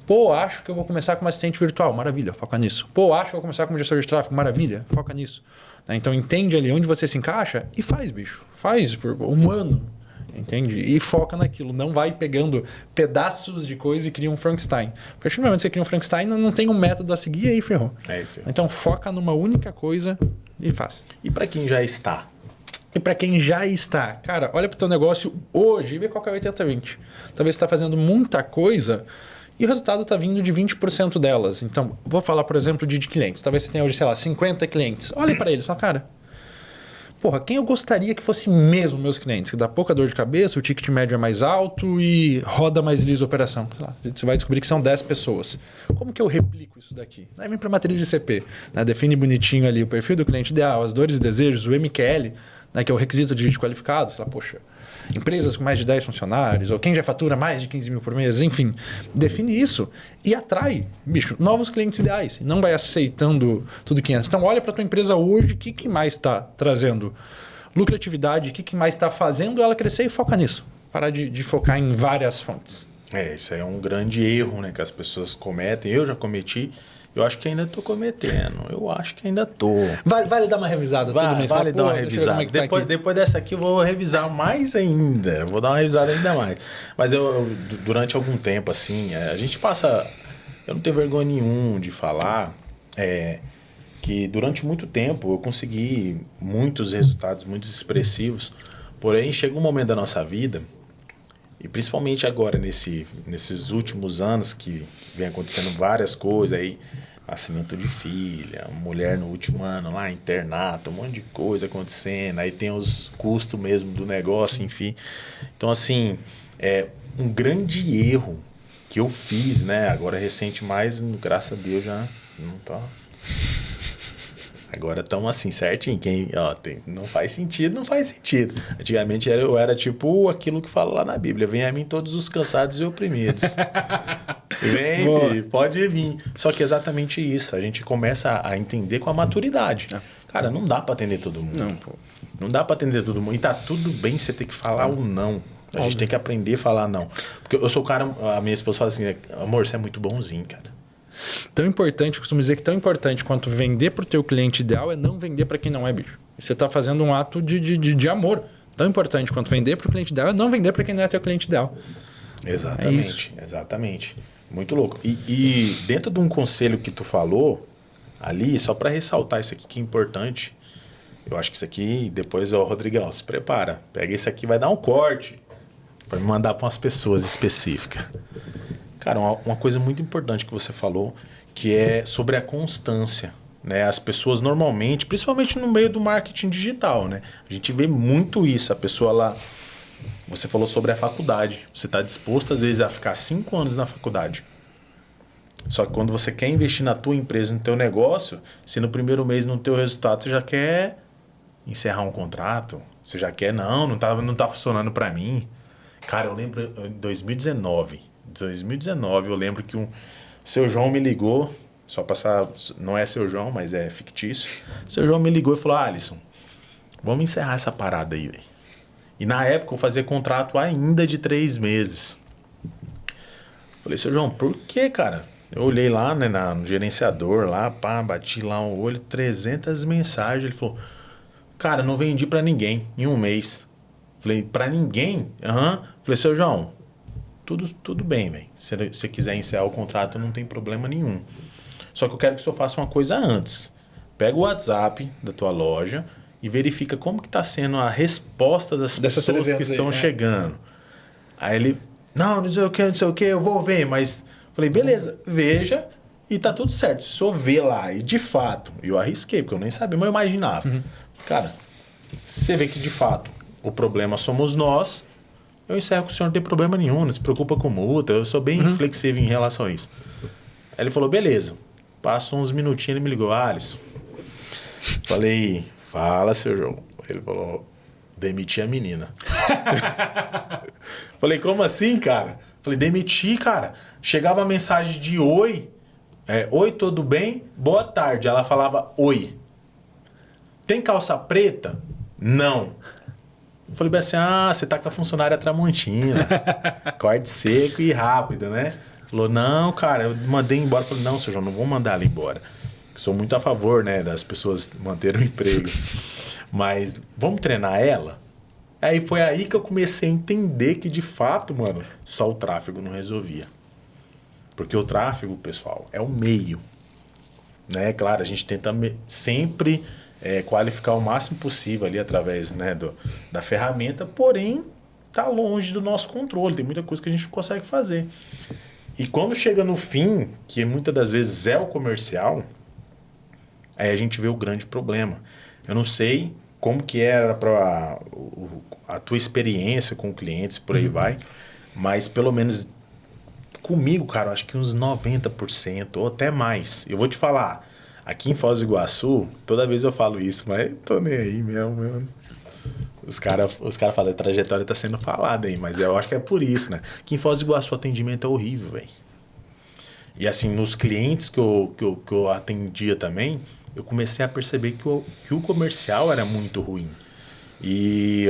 Pô, acho que eu vou começar como assistente virtual. Maravilha, foca nisso. Pô, acho que eu vou começar como gestor de tráfego. Maravilha, foca nisso. Então, entende ali onde você se encaixa e faz, bicho. Faz por 1 ano. Entende? E foca naquilo. Não vai pegando pedaços de coisa e cria um Frankenstein. A partir do momento que você cria um Frankenstein, não tem um método a seguir e aí ferrou. Então, foca numa única coisa e faz. E para quem já está? E para quem já está, cara, olha para o teu negócio hoje e vê qual que é o 80-20. Talvez você está fazendo muita coisa e o resultado está vindo de 20% delas. Então, vou falar, por exemplo, de clientes. Talvez você tenha hoje, sei lá, 50 clientes. Olha para eles e fala, cara, porra, quem eu gostaria que fosse mesmo meus clientes? Que dá pouca dor de cabeça, o ticket médio é mais alto e roda mais liso a operação. Sei lá, você vai descobrir que são 10 pessoas. Como que eu replico isso daqui? Aí vem para a matriz de CP. Né? Define bonitinho ali o perfil do cliente ideal, as dores e desejos, o MQL, né, que é o requisito de gente qualificado, sei lá, poxa, empresas com mais de 10 funcionários, ou quem já fatura mais de 15 mil por mês, enfim, define isso e atrai, bicho, novos clientes ideais. Não vai aceitando tudo que entra. Então, olha para a tua empresa hoje, o que mais está trazendo lucratividade, o que mais está fazendo ela crescer e foca nisso. Parar de focar em várias fontes. Isso aí é um grande erro, né, que as pessoas cometem. Eu já cometi. Eu acho que ainda estou cometendo. Vale dar uma revisada todo mês. Vale dar uma revisada. Depois dessa aqui eu vou revisar mais ainda. Vou dar uma revisada ainda mais. Mas durante algum tempo, assim, a gente passa... Eu não tenho vergonha nenhuma de falar que durante muito tempo eu consegui muitos resultados, muito expressivos. Porém, chega um momento da nossa vida, e principalmente agora, nesses últimos anos que vem acontecendo várias coisas aí, Nascimento de filha, mulher no último ano lá, internato, um monte de coisa acontecendo. Aí tem os custos mesmo do negócio, enfim. Então, assim, é um grande erro que eu fiz, né? Agora recente, mas graças a Deus já não tá. Agora estamos assim, certinho. Quem, ó, não faz sentido, não faz sentido. Antigamente eu era tipo aquilo que fala lá na Bíblia: vem a mim todos os cansados e oprimidos. Vem, pode vir. Só que é exatamente isso. A gente começa a entender com a maturidade. Cara, não dá para atender todo mundo. Não, pô. Não dá para atender todo mundo. E tá tudo bem você ter que falar o não. A gente tem que aprender a falar não. Porque eu sou o cara, a minha esposa fala assim: amor, você é muito bonzinho, cara. Tão importante, eu costumo dizer que tão importante quanto vender para o teu cliente ideal é não vender para quem não é, bicho. Você está fazendo um ato de amor. Tão importante quanto vender para o cliente ideal é não vender para quem não é teu cliente ideal. Exatamente, exatamente. Muito louco. E dentro de um conselho que tu falou ali, só para ressaltar isso aqui que é importante, eu acho que isso aqui, depois, ó, Rodrigão, se prepara. Pega isso aqui, vai dar um corte para me mandar para umas pessoas específicas. Cara, uma coisa muito importante que você falou, que é sobre a constância, né? As pessoas normalmente, principalmente no meio do marketing digital, né? A gente vê muito isso. A pessoa lá... Você falou sobre a faculdade. Você está disposto, às vezes, a ficar 5 anos na faculdade. Só que quando você quer investir na tua empresa, no teu negócio, se no primeiro mês não ter o resultado, você já quer encerrar um contrato. Você já quer, não tá funcionando para mim. Cara, eu lembro em 2019, eu lembro que seu João me ligou, só passar, não é seu João, mas é fictício. Seu João me ligou e falou: Alisson, vamos encerrar essa parada aí, velho. E na época eu fazia contrato ainda de 3 meses. Falei: seu João, por que, cara? Eu olhei lá, né, no gerenciador, lá, pá, bati lá o olho, 300 mensagens. Ele falou: cara, não vendi pra ninguém em um mês. Falei: pra ninguém? Aham. Falei: seu João, tudo bem, velho. Se você quiser encerrar o contrato, não tem problema nenhum. Só que eu quero que o senhor faça uma coisa antes. Pega o WhatsApp da tua loja e verifica como que está sendo a resposta das pessoas que estão chegando. Aí ele: não sei o que, eu vou ver, mas... Falei: beleza, veja e tá tudo certo. Se o senhor vê lá e de fato... Eu arrisquei, porque eu nem sabia, mas eu imaginava. Cara, você vê que de fato o problema somos nós... Eu encerro com o senhor, não tem problema nenhum, não se preocupa com multa, eu sou bem flexível em relação a isso. Aí ele falou: beleza. Passou uns minutinhos, ele me ligou: Alisson. Falei: fala, seu João. Ele falou: demiti a menina. Falei: como assim, cara? Falei: demiti, cara. Chegava a mensagem de oi. Oi, tudo bem? Boa tarde. Ela falava: oi. Tem calça preta? Não. Eu falei assim: você tá com a funcionária Tramontina. Corte seco e rápido, né? Falou: não, cara, eu mandei embora. Eu falei: não, seu João, não vou mandar ela embora. Sou muito a favor, né, das pessoas manterem o emprego. Mas vamos treinar ela? Aí foi aí que eu comecei a entender que, de fato, mano, só o tráfego não resolvia. Porque o tráfego, pessoal, é o meio. Né? Claro, a gente tenta sempre... qualificar o máximo possível ali através, né, da ferramenta, porém está longe do nosso controle, tem muita coisa que a gente não consegue fazer. E quando chega no fim, que muitas das vezes é o comercial, aí a gente vê o grande problema. Eu não sei como que era a tua experiência com clientes, por aí vai, mas pelo menos comigo, cara, eu acho que uns 90% ou até mais. Eu vou te falar, aqui em Foz do Iguaçu, toda vez eu falo isso, mas tô nem aí mesmo. Os caras falam: a trajetória tá sendo falada aí, mas eu acho que é por isso, né? Aqui em Foz do Iguaçu o atendimento é horrível, velho. E assim, nos clientes que eu atendia também, eu comecei a perceber que o comercial era muito ruim. E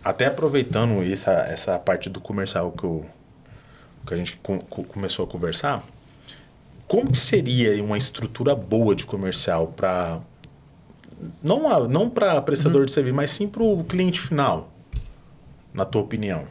até aproveitando essa parte do comercial que a gente começou a conversar, como que seria uma estrutura boa de comercial para... Não para prestador de serviço, mas sim para o cliente final, na tua opinião?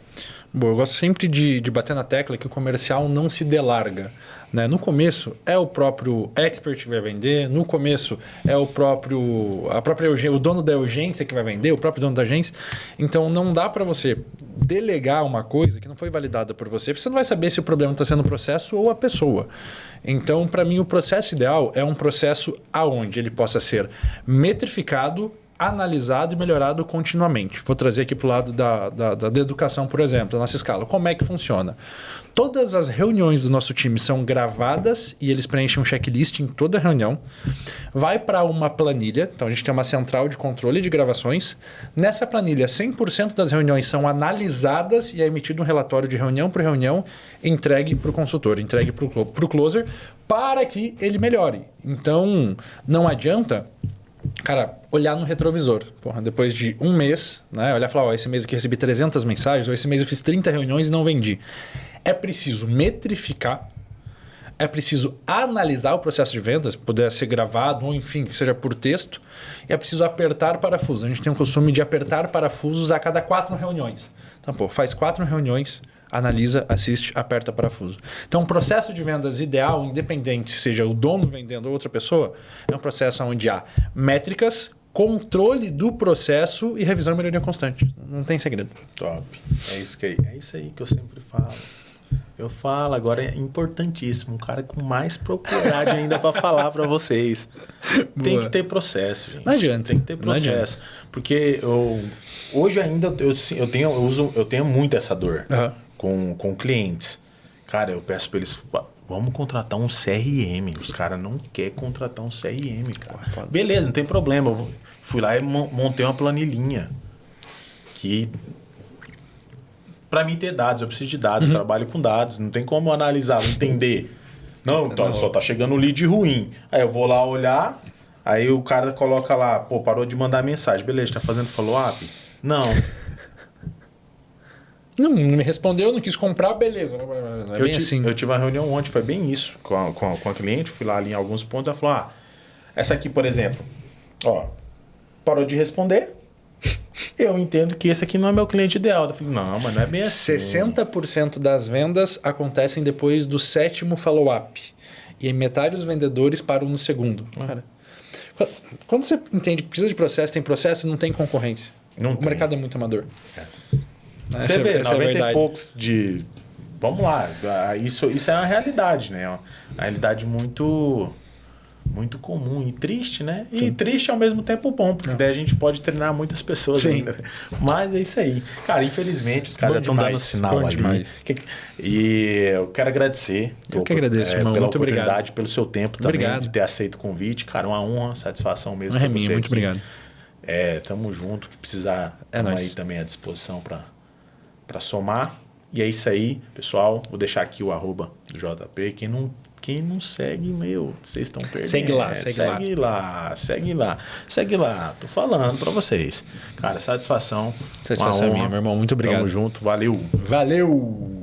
Boa, eu gosto sempre de bater na tecla que o comercial não se delarga. Né? No começo é o próprio expert que vai vender, no começo é a própria o dono da urgência que vai vender, o próprio dono da agência. Então não dá para você delegar uma coisa que não foi validada por você, porque você não vai saber se o problema está sendo o processo ou a pessoa. Então, para mim, o processo ideal é um processo aonde ele possa ser metrificado, analisado e melhorado continuamente. Vou trazer aqui para o lado da educação, por exemplo, da nossa escala. Como é que funciona? Todas as reuniões do nosso time são gravadas e eles preenchem um checklist em toda reunião. Vai para uma planilha, então a gente tem uma central de controle de gravações. Nessa planilha, 100% das reuniões são analisadas e é emitido um relatório de reunião por reunião, entregue para o consultor, entregue para o closer, para que ele melhore. Então, não adianta... Cara, olhar no retrovisor. Porra, depois de um mês, né? Olhar e falar, esse mês aqui eu recebi 300 mensagens, ou esse mês eu fiz 30 reuniões e não vendi. É preciso metrificar, é preciso analisar o processo de vendas, puder ser gravado, ou enfim, seja por texto, e é preciso apertar parafusos. A gente tem o costume de apertar parafusos a cada 4 reuniões. Então, faz 4 reuniões, analisa, assiste, aperta parafuso. Então, um processo de vendas ideal, independente seja o dono vendendo ou outra pessoa, é um processo onde há métricas, controle do processo e revisão e melhoria constante. Não tem segredo. Top. É isso aí que eu sempre falo. Eu falo, agora é importantíssimo. Um cara com mais propriedade ainda para falar para vocês. Tem que ter processo, gente. Não adianta. Tem que ter processo. Porque hoje ainda eu tenho muito essa dor com clientes. Cara, eu peço para eles, vamos contratar um CRM. Os caras não querem contratar um CRM, cara. Beleza, não tem problema. Eu fui lá e montei uma planilhinha que... Para mim ter dados, eu preciso de dados, eu trabalho com dados, não tem como analisar, entender. Não, só tá chegando lead ruim. Aí eu vou lá olhar, aí o cara coloca lá, parou de mandar mensagem. Beleza, tá fazendo follow-up? Não. Não me respondeu, não quis comprar, beleza. Não é bem assim. Eu tive uma reunião ontem, foi bem isso, com a cliente, fui lá ali em alguns pontos, ela falou, essa aqui, por exemplo, parou de responder. Eu entendo que esse aqui não é meu cliente ideal. Eu falei, não, mas não é bem assim. 60% das vendas acontecem depois do 7º follow-up. E aí metade dos vendedores param no segundo. Cara, quando você entende que precisa de processo, tem processo, não tem concorrência. O mercado é muito amador. Você vê, 90 e poucos de... Vamos lá, isso é uma realidade, né? Uma realidade muito comum e triste, né? E triste ao mesmo tempo bom, porque daí a gente pode treinar muitas pessoas ainda. Mas é isso aí. Cara, infelizmente os caras estão dando sinal ali. Demais. E eu quero agradecer. Eu que agradeço, irmão. Pela muito oportunidade, obrigado. Pelo seu tempo também, de ter aceito o convite. Cara, uma honra, satisfação mesmo. Não é minha, muito obrigado. Tamo junto. Que precisar, estamos aí também à disposição para somar. E é isso aí, pessoal. Vou deixar aqui o @ do JP. Quem não segue, vocês estão perdendo. Segue lá. Tô falando pra vocês. Cara, satisfação. Satisfação é minha, meu irmão. Muito obrigado. Tamo junto. Valeu. Valeu.